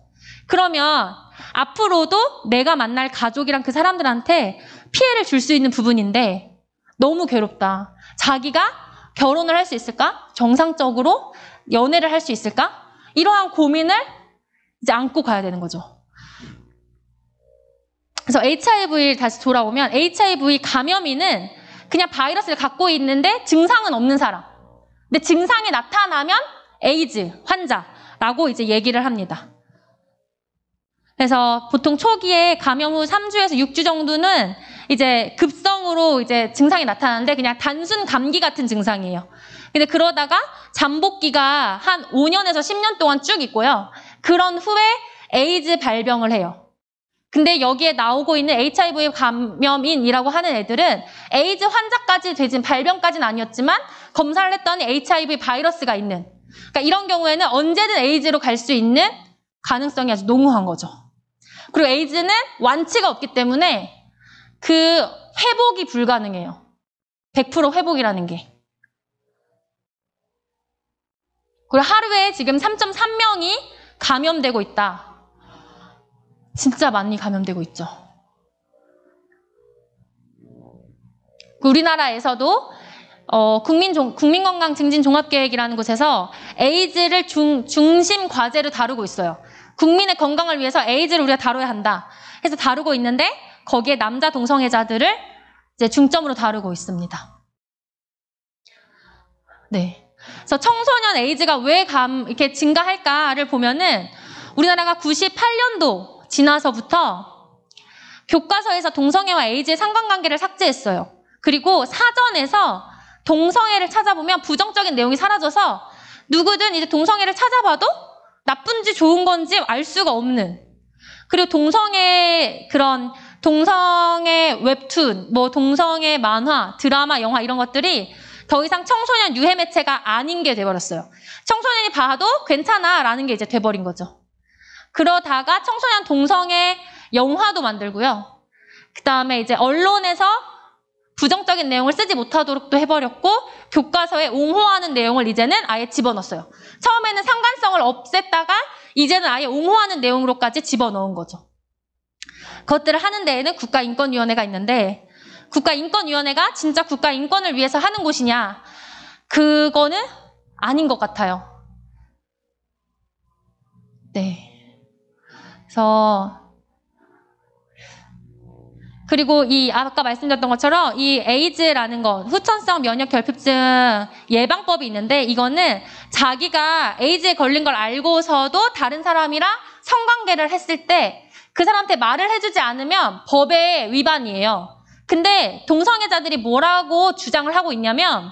그러면 앞으로도 내가 만날 가족이랑 그 사람들한테 피해를 줄 수 있는 부분인데 너무 괴롭다. 자기가 결혼을 할 수 있을까? 정상적으로 연애를 할 수 있을까? 이러한 고민을 이제 안고 가야 되는 거죠. 그래서 HIV를 다시 돌아오면, HIV 감염인은 그냥 바이러스를 갖고 있는데 증상은 없는 사람. 근데 증상이 나타나면 에이즈 환자라고 이제 얘기를 합니다. 그래서 보통 초기에 감염 후 3주에서 6주 정도는 이제 급성으로 이제 증상이 나타나는데 그냥 단순 감기 같은 증상이에요. 근데 그러다가 잠복기가 한 5년에서 10년 동안 쭉 있고요. 그런 후에 에이즈 발병을 해요. 근데 여기에 나오고 있는 HIV 감염인이라고 하는 애들은 에이즈 환자까지 되진, 발병까지는 아니었지만 검사를 했더니 HIV 바이러스가 있는, 그러니까 이런 경우에는 언제든 에이즈로 갈 수 있는 가능성이 아주 농후한 거죠. 그리고 에이즈는 완치가 없기 때문에 그 회복이 불가능해요. 100% 회복이라는 게. 그리고 하루에 지금 3.3명이 감염되고 있다. 진짜 많이 감염되고 있죠. 우리나라에서도 국민건강증진종합계획이라는 곳에서 에이즈를 중심 과제로 다루고 있어요. 국민의 건강을 위해서 에이즈를 우리가 다뤄야 한다 해서 다루고 있는데, 거기에 남자 동성애자들을 이제 중점으로 다루고 있습니다. 네. 그래서 청소년 에이즈가 왜 이렇게 증가할까를 보면은, 우리나라가 98년도 지나서부터 교과서에서 동성애와 에이즈의 상관관계를 삭제했어요. 그리고 사전에서 동성애를 찾아보면 부정적인 내용이 사라져서 누구든 이제 동성애를 찾아봐도 나쁜지 좋은 건지 알 수가 없는, 그리고 동성애 웹툰, 뭐 동성애 만화, 드라마, 영화 이런 것들이 더 이상 청소년 유해 매체가 아닌 게 돼버렸어요. 청소년이 봐도 괜찮아 라는 게 이제 돼버린 거죠. 그러다가 청소년 동성애 영화도 만들고요. 그 다음에 이제 언론에서 부정적인 내용을 쓰지 못하도록 또 해버렸고, 교과서에 옹호하는 내용을 이제는 아예 집어넣었어요. 처음에는 상관성을 없앴다가 이제는 아예 옹호하는 내용으로까지 집어넣은 거죠. 그것들을 하는 데에는 국가인권위원회가 있는데, 국가인권위원회가 진짜 국가인권을 위해서 하는 곳이냐? 그거는 아닌 것 같아요. 네. 그리고 아까 말씀드렸던 것처럼 이 에이즈라는 것, 후천성 면역 결핍증 예방법이 있는데, 이거는 자기가 에이즈에 걸린 걸 알고서도 다른 사람이랑 성관계를 했을 때 그 사람한테 말을 해주지 않으면 법의 위반이에요. 근데 동성애자들이 뭐라고 주장을 하고 있냐면,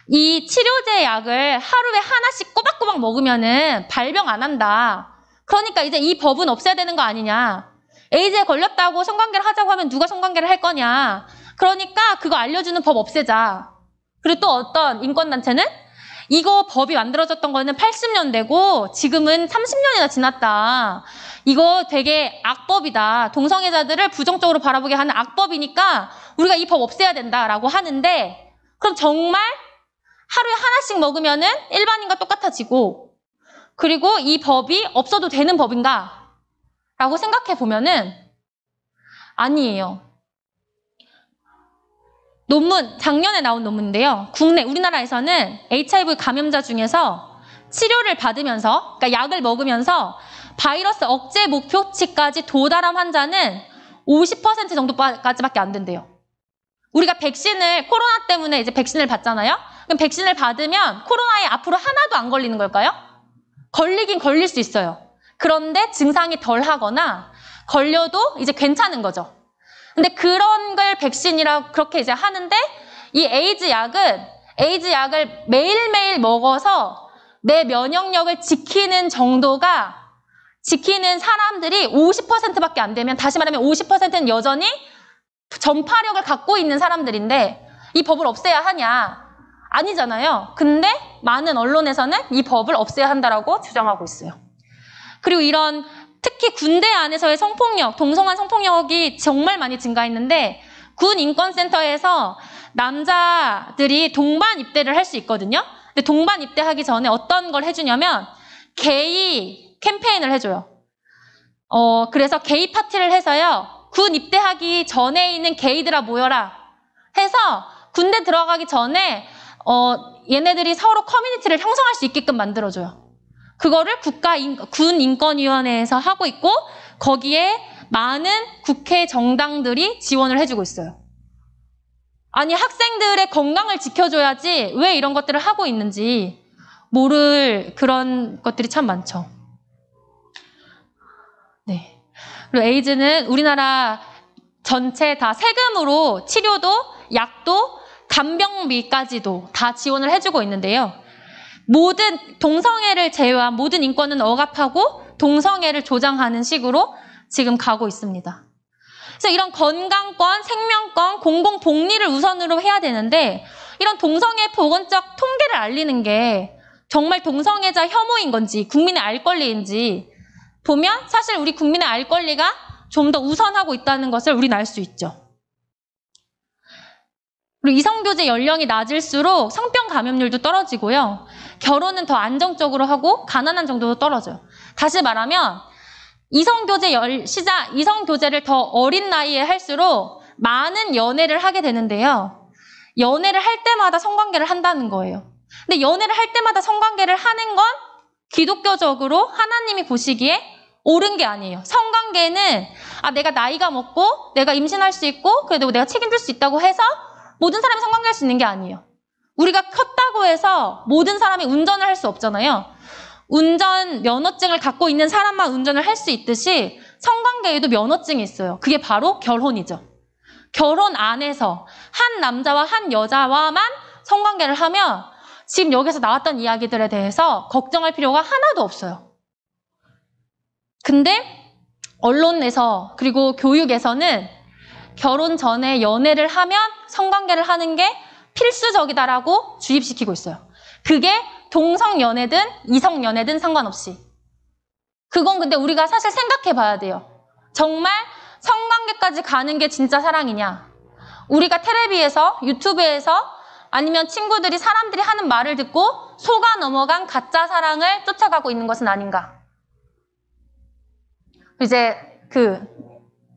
이 치료제 약을 하루에 하나씩 꼬박꼬박 먹으면은 발병 안 한다. 그러니까 이제 이 법은 없애야 되는 거 아니냐. 에이즈에 걸렸다고 성관계를 하자고 하면 누가 성관계를 할 거냐. 그러니까 그거 알려주는 법 없애자. 그리고 또 어떤 인권단체는 이거 법이 만들어졌던 거는 80년대고 지금은 30년이나 지났다. 이거 되게 악법이다. 동성애자들을 부정적으로 바라보게 하는 악법이니까 우리가 이 법 없애야 된다라고 하는데 그럼 정말 하루에 하나씩 먹으면은 일반인과 똑같아지고 그리고 이 법이 없어도 되는 법인가? 라고 생각해 보면은 아니에요. 논문, 작년에 나온 논문인데요. 우리나라에서는 HIV 감염자 중에서 치료를 받으면서, 그러니까 약을 먹으면서 바이러스 억제 목표치까지 도달한 환자는 50% 정도까지밖에 안 된대요. 우리가 코로나 때문에 이제 백신을 받잖아요? 그럼 백신을 받으면 코로나에 앞으로 하나도 안 걸리는 걸까요? 걸리긴 걸릴 수 있어요. 그런데 증상이 덜 하거나 걸려도 이제 괜찮은 거죠. 근데 그런 걸 백신이라고 그렇게 이제 하는데 이 에이즈 약을 매일매일 먹어서 내 면역력을 지키는 사람들이 50%밖에 안 되면 다시 말하면 50%는 여전히 전파력을 갖고 있는 사람들인데 이 법을 없애야 하냐? 아니잖아요. 근데 많은 언론에서는 이 법을 없애야 한다라고 주장하고 있어요. 그리고 이런 특히 군대 안에서의 성폭력, 동성한 성폭력이 정말 많이 증가했는데 군 인권센터에서 남자들이 동반 입대를 할 수 있거든요. 근데 동반 입대하기 전에 어떤 걸 해주냐면 게이 캠페인을 해줘요. 그래서 게이 파티를 해서요. 군 입대하기 전에 있는 게이들아 모여라 해서 군대 들어가기 전에 얘네들이 서로 커뮤니티를 형성할 수 있게끔 만들어줘요. 그거를 군인권위원회에서 하고 있고 거기에 많은 국회 정당들이 지원을 해주고 있어요. 아니 학생들의 건강을 지켜줘야지 왜 이런 것들을 하고 있는지 모를 그런 것들이 참 많죠. 네. 그리고 에이즈는 우리나라 전체 다 세금으로 치료도 약도 간병비까지도 다 지원을 해주고 있는데요. 모든 동성애를 제외한 모든 인권은 억압하고 동성애를 조장하는 식으로 지금 가고 있습니다. 그래서 이런 건강권, 생명권, 공공복리를 우선으로 해야 되는데 이런 동성애 보건적 통계를 알리는 게 정말 동성애자 혐오인 건지 국민의 알 권리인지 보면 사실 우리 국민의 알 권리가 좀 더 우선하고 있다는 것을 우리는 알 수 있죠. 그리고 이성교제 연령이 낮을수록 성병 감염률도 떨어지고요. 결혼은 더 안정적으로 하고 가난한 정도도 떨어져요. 다시 말하면 이성교제를 더 어린 나이에 할수록 많은 연애를 하게 되는데요. 연애를 할 때마다 성관계를 한다는 거예요. 근데 연애를 할 때마다 성관계를 하는 건 기독교적으로 하나님이 보시기에 옳은 게 아니에요. 성관계는 내가 나이가 먹고 내가 임신할 수 있고 그래도 내가 책임질 수 있다고 해서 모든 사람이 성관계할 수 있는 게 아니에요. 우리가 컸다고 해서 모든 사람이 운전을 할 수 없잖아요. 운전 면허증을 갖고 있는 사람만 운전을 할 수 있듯이 성관계에도 면허증이 있어요. 그게 바로 결혼이죠. 결혼 안에서 한 남자와 한 여자와만 성관계를 하면 지금 여기서 나왔던 이야기들에 대해서 걱정할 필요가 하나도 없어요. 근데 언론에서 그리고 교육에서는 결혼 전에 연애를 하면 성관계를 하는 게 필수적이다라고 주입시키고 있어요. 그게 동성연애든 이성연애든 상관없이. 그건 근데 우리가 사실 생각해 봐야 돼요. 정말 성관계까지 가는 게 진짜 사랑이냐? 우리가 텔레비에서, 유튜브에서 아니면 사람들이 하는 말을 듣고 속아 넘어간 가짜 사랑을 쫓아가고 있는 것은 아닌가? 이제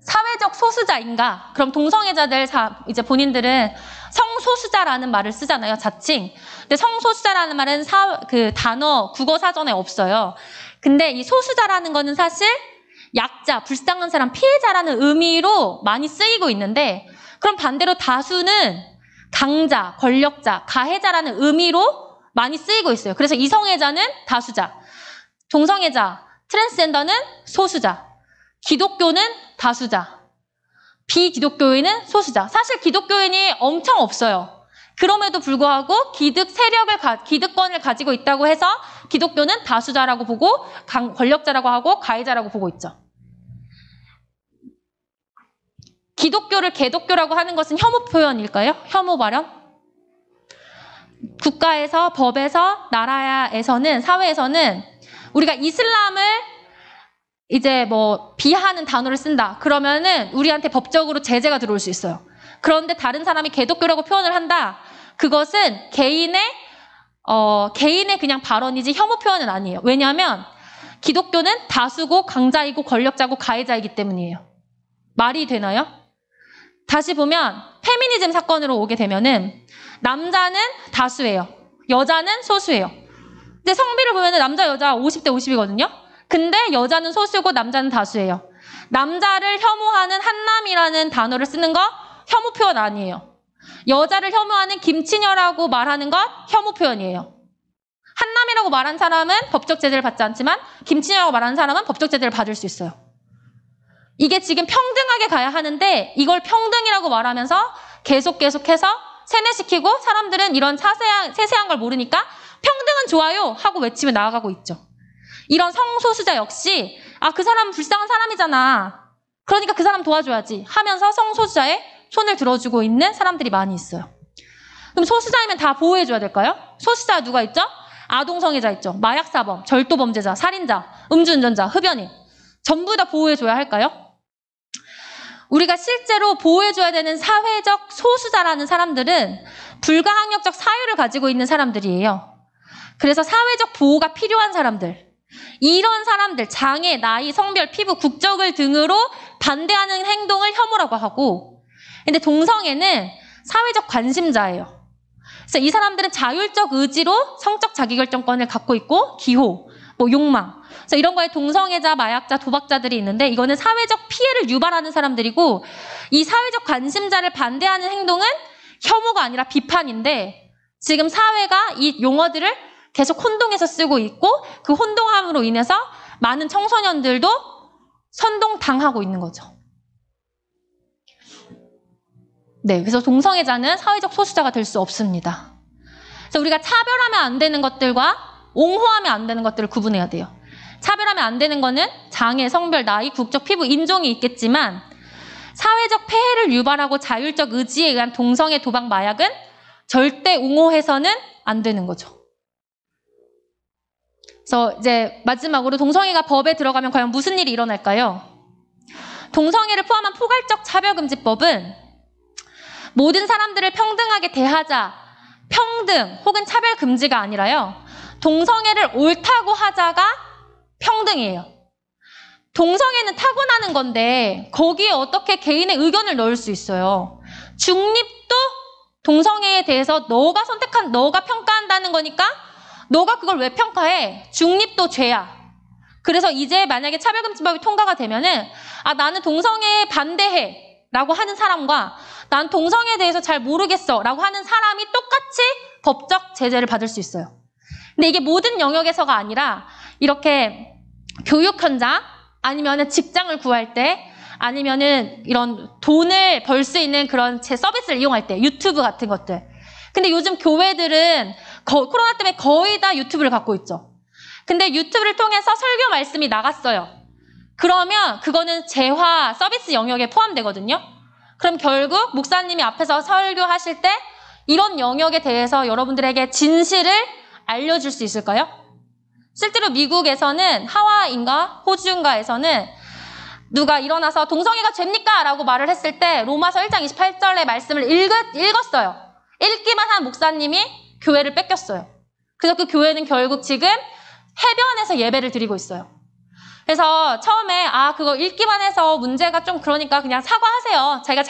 사회적 소수자인가? 그럼 동성애자들 이제 본인들은 성소수자라는 말을 쓰잖아요, 자칭. 근데 성소수자라는 말은 단어 국어 사전에 없어요. 근데 이 소수자라는 거는 사실 약자, 불쌍한 사람, 피해자라는 의미로 많이 쓰이고 있는데 그럼 반대로 다수는 강자, 권력자, 가해자라는 의미로 많이 쓰이고 있어요. 그래서 이성애자는 다수자, 동성애자, 트랜스젠더는 소수자, 기독교는 다수자, 비기독교인은 소수자. 사실 기독교인이 엄청 없어요. 그럼에도 불구하고 기득권을 가지고 있다고 해서 기독교는 다수자라고 보고 권력자라고 하고 가해자라고 보고 있죠. 기독교를 개독교라고 하는 것은 혐오 표현일까요? 혐오 발언? 국가에서, 법에서, 나라에서는, 사회에서는 우리가 이슬람을 이제 뭐 비하하는 단어를 쓴다. 그러면은 우리한테 법적으로 제재가 들어올 수 있어요. 그런데 다른 사람이 개독교라고 표현을 한다. 그것은 개인의 그냥 발언이지 혐오 표현은 아니에요. 왜냐하면 기독교는 다수고 강자이고 권력자고 가해자이기 때문이에요. 말이 되나요? 다시 보면 페미니즘 사건으로 오게 되면은 남자는 다수예요. 여자는 소수예요. 근데 성비를 보면은 남자 여자 50대 50이거든요. 근데 여자는 소수고 남자는 다수예요. 남자를 혐오하는 한남이라는 단어를 쓰는 거 혐오 표현 아니에요. 여자를 혐오하는 김치녀라고 말하는 것 혐오 표현이에요. 한남이라고 말한 사람은 법적 제재를 받지 않지만 김치녀라고 말하는 사람은 법적 제재를 받을 수 있어요. 이게 지금 평등하게 가야 하는데 이걸 평등이라고 말하면서 계속해서 세뇌시키고 사람들은 이런 세세한 걸 모르니까 평등은 좋아요 하고 외치며 나아가고 있죠. 이런 성소수자 역시 그 사람은 불쌍한 사람이잖아. 그러니까 그 사람 도와줘야지 하면서 성소수자의 손을 들어주고 있는 사람들이 많이 있어요. 그럼 소수자이면 다 보호해줘야 될까요? 소수자 누가 있죠? 아동성애자 있죠. 마약사범, 절도범죄자, 살인자, 음주운전자, 흡연인. 전부 다 보호해줘야 할까요? 우리가 실제로 보호해줘야 되는 사회적 소수자라는 사람들은 불가항력적 사유를 가지고 있는 사람들이에요. 그래서 사회적 보호가 필요한 사람들. 이런 사람들, 장애, 나이, 성별, 피부, 국적을 등으로 반대하는 행동을 혐오라고 하고, 근데 동성애는 사회적 관심자예요. 그래서 이 사람들은 자율적 의지로 성적 자기결정권을 갖고 있고, 기호, 욕망. 그래서 이런 거에 동성애자, 마약자, 도박자들이 있는데, 이거는 사회적 피해를 유발하는 사람들이고, 이 사회적 관심자를 반대하는 행동은 혐오가 아니라 비판인데, 지금 사회가 이 용어들을 계속 혼동해서 쓰고 있고 그 혼동함으로 인해서 많은 청소년들도 선동당하고 있는 거죠. 네, 그래서 동성애자는 사회적 소수자가 될 수 없습니다. 그래서 우리가 차별하면 안 되는 것들과 옹호하면 안 되는 것들을 구분해야 돼요. 차별하면 안 되는 거는 장애, 성별, 나이, 국적, 피부, 인종이 있겠지만 사회적 폐해를 유발하고 자율적 의지에 의한 동성애, 도박, 마약은 절대 옹호해서는 안 되는 거죠. 그래서 이제 마지막으로 동성애가 법에 들어가면 과연 무슨 일이 일어날까요? 동성애를 포함한 포괄적 차별금지법은 모든 사람들을 평등하게 대하자, 평등 혹은 차별금지가 아니라요. 동성애를 옳다고 하자가 평등이에요. 동성애는 타고나는 건데 거기에 어떻게 개인의 의견을 넣을 수 있어요. 중립도 동성애에 대해서 너가 평가한다는 거니까 너가 그걸 왜 평가해? 중립도 죄야. 그래서 이제 만약에 차별금지법이 통과가 되면은 나는 동성애에 반대해 라고 하는 사람과 난 동성애에 대해서 잘 모르겠어 라고 하는 사람이 똑같이 법적 제재를 받을 수 있어요. 근데 이게 모든 영역에서가 아니라 이렇게 교육 현장 아니면은 직장을 구할 때 아니면은 이런 돈을 벌 수 있는 그런 제 서비스를 이용할 때 유튜브 같은 것들. 근데 요즘 교회들은 코로나 때문에 거의 다 유튜브를 갖고 있죠. 근데 유튜브를 통해서 설교 말씀이 나갔어요. 그러면 그거는 재화 서비스 영역에 포함되거든요. 그럼 결국 목사님이 앞에서 설교하실 때 이런 영역에 대해서 여러분들에게 진실을 알려줄 수 있을까요? 실제로 미국에서는 하와이인가 호주인가에서는 누가 일어나서 동성애가 죄입니까? 라고 말을 했을 때 로마서 1장 28절의 말씀을 읽었어요. 읽기만 한 목사님이 교회를 뺏겼어요. 그래서 그 교회는 결국 지금 해변에서 예배를 드리고 있어요. 그래서 처음에 그거 읽기만 해서 문제가 좀 그러니까 그냥 사과하세요. 자기가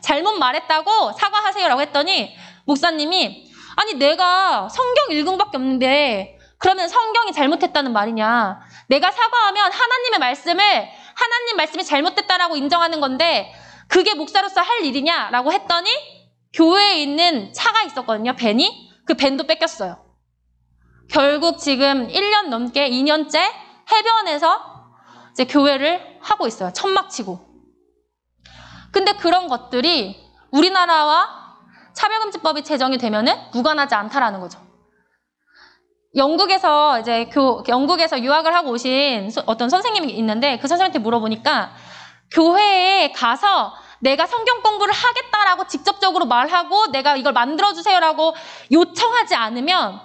잘못 말했다고 사과하세요라고 했더니 목사님이 내가 성경 읽은 밖에 없는데 그러면 성경이 잘못했다는 말이냐. 내가 사과하면 하나님 말씀이 잘못됐다라고 인정하는 건데 그게 목사로서 할 일이냐라고 했더니 교회에 있는 차가 있었거든요. 밴이. 그 밴도 뺏겼어요. 결국 지금 1년 넘게 2년째 해변에서 이제 교회를 하고 있어요. 천막 치고. 근데 그런 것들이 우리나라와 차별금지법이 제정이 되면은 무관하지 않다라는 거죠. 영국에서 유학을 하고 오신 어떤 선생님이 있는데 그 선생님한테 물어보니까 교회에 가서 내가 성경 공부를 하겠다라고 직접적으로 말하고 내가 이걸 만들어주세요라고 요청하지 않으면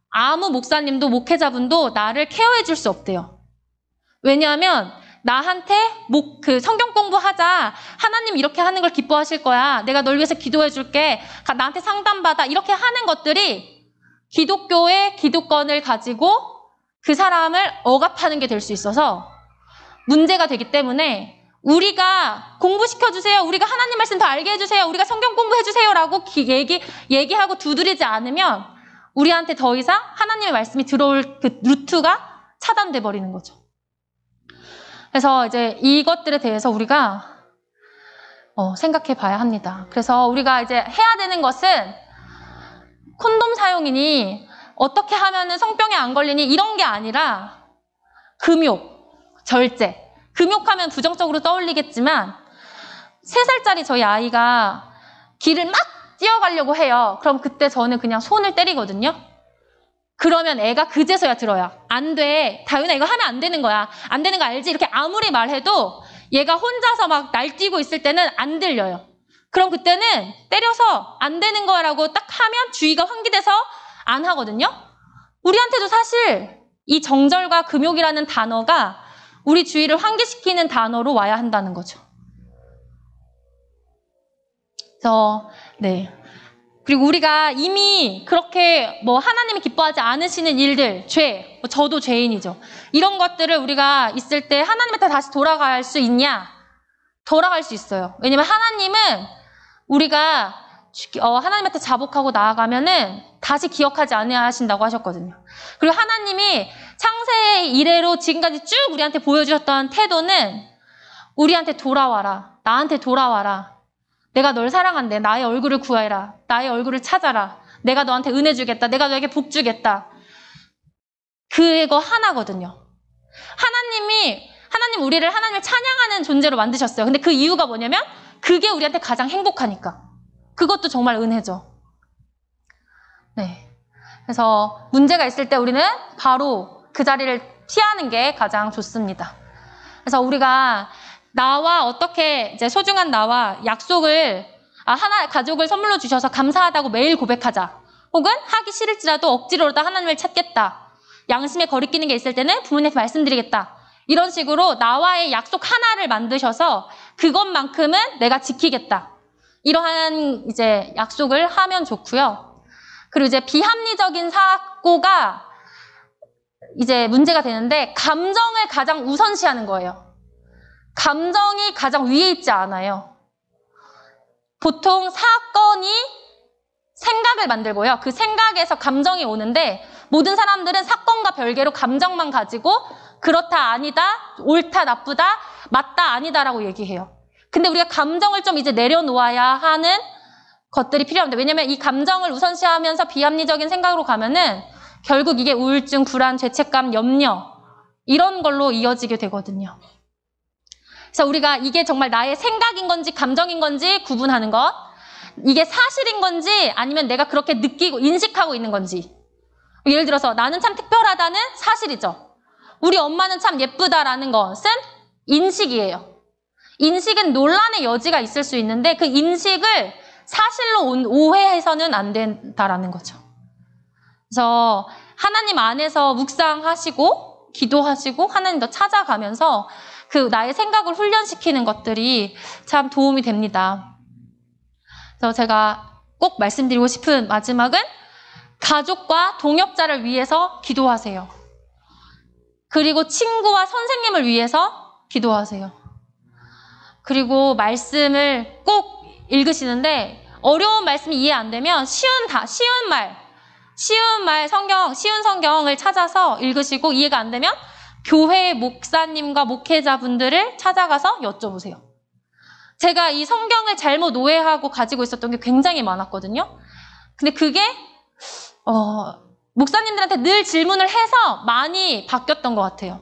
아무 목사님도 목회자분도 나를 케어해 줄 수 없대요. 왜냐하면 나한테 그 성경 공부하자. 하나님 이렇게 하는 걸 기뻐하실 거야. 내가 널 위해서 기도해 줄게. 나한테 상담받아. 이렇게 하는 것들이 기독교의 기득권을 가지고 그 사람을 억압하는 게 될 수 있어서 문제가 되기 때문에 우리가 공부시켜주세요. 우리가 하나님 말씀 더 알게 해주세요. 우리가 성경 공부해주세요. 라고 얘기하고 두드리지 않으면 우리한테 더 이상 하나님의 말씀이 들어올 그 루트가 차단돼 버리는 거죠. 그래서 이제 이것들에 대해서 우리가 생각해 봐야 합니다. 그래서 우리가 이제 해야 되는 것은 콘돔 사용이니 어떻게 하면은 성병에 안 걸리니 이런 게 아니라 금욕, 절제. 금욕하면 부정적으로 떠올리겠지만 3살짜리 저희 아이가 길을 막 뛰어가려고 해요. 그럼 그때 저는 그냥 손을 때리거든요. 그러면 애가 그제서야 들어요. 안 돼. 다윤아 이거 하면 안 되는 거야. 안 되는 거 알지? 이렇게 아무리 말해도 얘가 혼자서 막 날뛰고 있을 때는 안 들려요. 그럼 그때는 때려서 안 되는 거라고 딱 하면 주의가 환기돼서 안 하거든요. 우리한테도 사실 이 정절과 금욕이라는 단어가 우리 주의를 환기시키는 단어로 와야 한다는 거죠. 그래서 네. 그리고 우리가 이미 그렇게 뭐 하나님이 기뻐하지 않으시는 일들, 죄, 저도 죄인이죠. 이런 것들을 우리가 있을 때 하나님한테 다시 돌아갈 수 있냐? 돌아갈 수 있어요. 왜냐면 하나님은 우리가 하나님한테 자복하고 나아가면은 다시 기억하지 아니하신다고 하셨거든요. 그리고 하나님이 창세 이래로 지금까지 쭉 우리한테 보여주셨던 태도는 우리한테 돌아와라. 나한테 돌아와라. 내가 널 사랑한대. 나의 얼굴을 구하라. 나의 얼굴을 찾아라. 내가 너한테 은혜 주겠다. 내가 너에게 복 주겠다. 그거 하나거든요. 하나님 우리를 하나님을 찬양하는 존재로 만드셨어요. 근데 그 이유가 뭐냐면 그게 우리한테 가장 행복하니까. 그것도 정말 은혜죠. 네. 그래서 문제가 있을 때 우리는 바로 그 자리를 피하는 게 가장 좋습니다. 그래서 우리가 나와 어떻게 이제 소중한 나와 약속을 가족을 선물로 주셔서 감사하다고 매일 고백하자. 혹은 하기 싫을지라도 억지로라도 하나님을 찾겠다. 양심에 거리끼는 게 있을 때는 부모님한테 말씀드리겠다. 이런 식으로 나와의 약속 하나를 만드셔서 그것만큼은 내가 지키겠다. 이러한 이제 약속을 하면 좋고요. 그리고 이제 비합리적인 사고가 이제 문제가 되는데 감정을 가장 우선시하는 거예요. 감정이 가장 위에 있지 않아요. 보통 사건이 생각을 만들고요. 그 생각에서 감정이 오는데 모든 사람들은 사건과 별개로 감정만 가지고 그렇다, 아니다, 옳다, 나쁘다, 맞다, 아니다라고 얘기해요. 근데 우리가 감정을 좀 이제 내려놓아야 하는 것들이 필요합니다. 왜냐면 이 감정을 우선시하면서 비합리적인 생각으로 가면은 결국 이게 우울증, 불안, 죄책감, 염려 이런 걸로 이어지게 되거든요. 그래서 우리가 이게 정말 나의 생각인 건지 감정인 건지 구분하는 것, 이게 사실인 건지 아니면 내가 그렇게 느끼고 인식하고 있는 건지. 예를 들어서 나는 참 특별하다는 사실이죠. 우리 엄마는 참 예쁘다라는 것은 인식이에요. 인식은 논란의 여지가 있을 수 있는데 그 인식을 사실로 오해해서는 안 된다라는 거죠. 그래서 하나님 안에서 묵상하시고 기도하시고 하나님 더 찾아가면서 그 나의 생각을 훈련시키는 것들이 참 도움이 됩니다. 그래서 제가 꼭 말씀드리고 싶은 마지막은 가족과 동역자를 위해서 기도하세요. 그리고 친구와 선생님을 위해서 기도하세요. 그리고 말씀을 꼭 읽으시는데 어려운 말씀이 이해 안 되면 쉬운 쉬운 성경을 찾아서 읽으시고 이해가 안 되면 교회 목사님과 목회자분들을 찾아가서 여쭤보세요. 제가 이 성경을 잘못 오해하고 가지고 있었던 게 굉장히 많았거든요. 근데 그게 목사님들한테 늘 질문을 해서 많이 바뀌었던 것 같아요.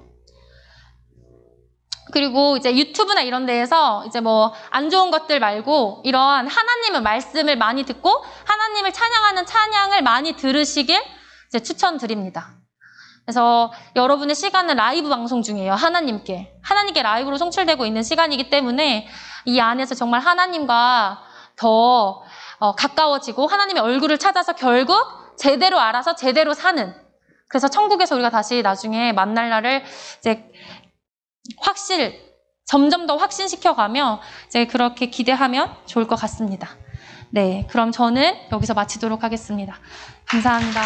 그리고 이제 유튜브나 이런 데에서 이제 뭐 안 좋은 것들 말고 이런 하나님의 말씀을 많이 듣고 하나님을 찬양하는 찬양을 많이 들으시길 이제 추천드립니다. 그래서 여러분의 시간은 라이브 방송 중이에요. 하나님께 라이브로 송출되고 있는 시간이기 때문에 이 안에서 정말 하나님과 더 가까워지고 하나님의 얼굴을 찾아서 결국 제대로 알아서 제대로 사는, 그래서 천국에서 우리가 다시 나중에 만날 날을 이제 점점 더 확신시켜가며 이제 그렇게 기대하면 좋을 것 같습니다. 네, 그럼 저는 여기서 마치도록 하겠습니다. 감사합니다.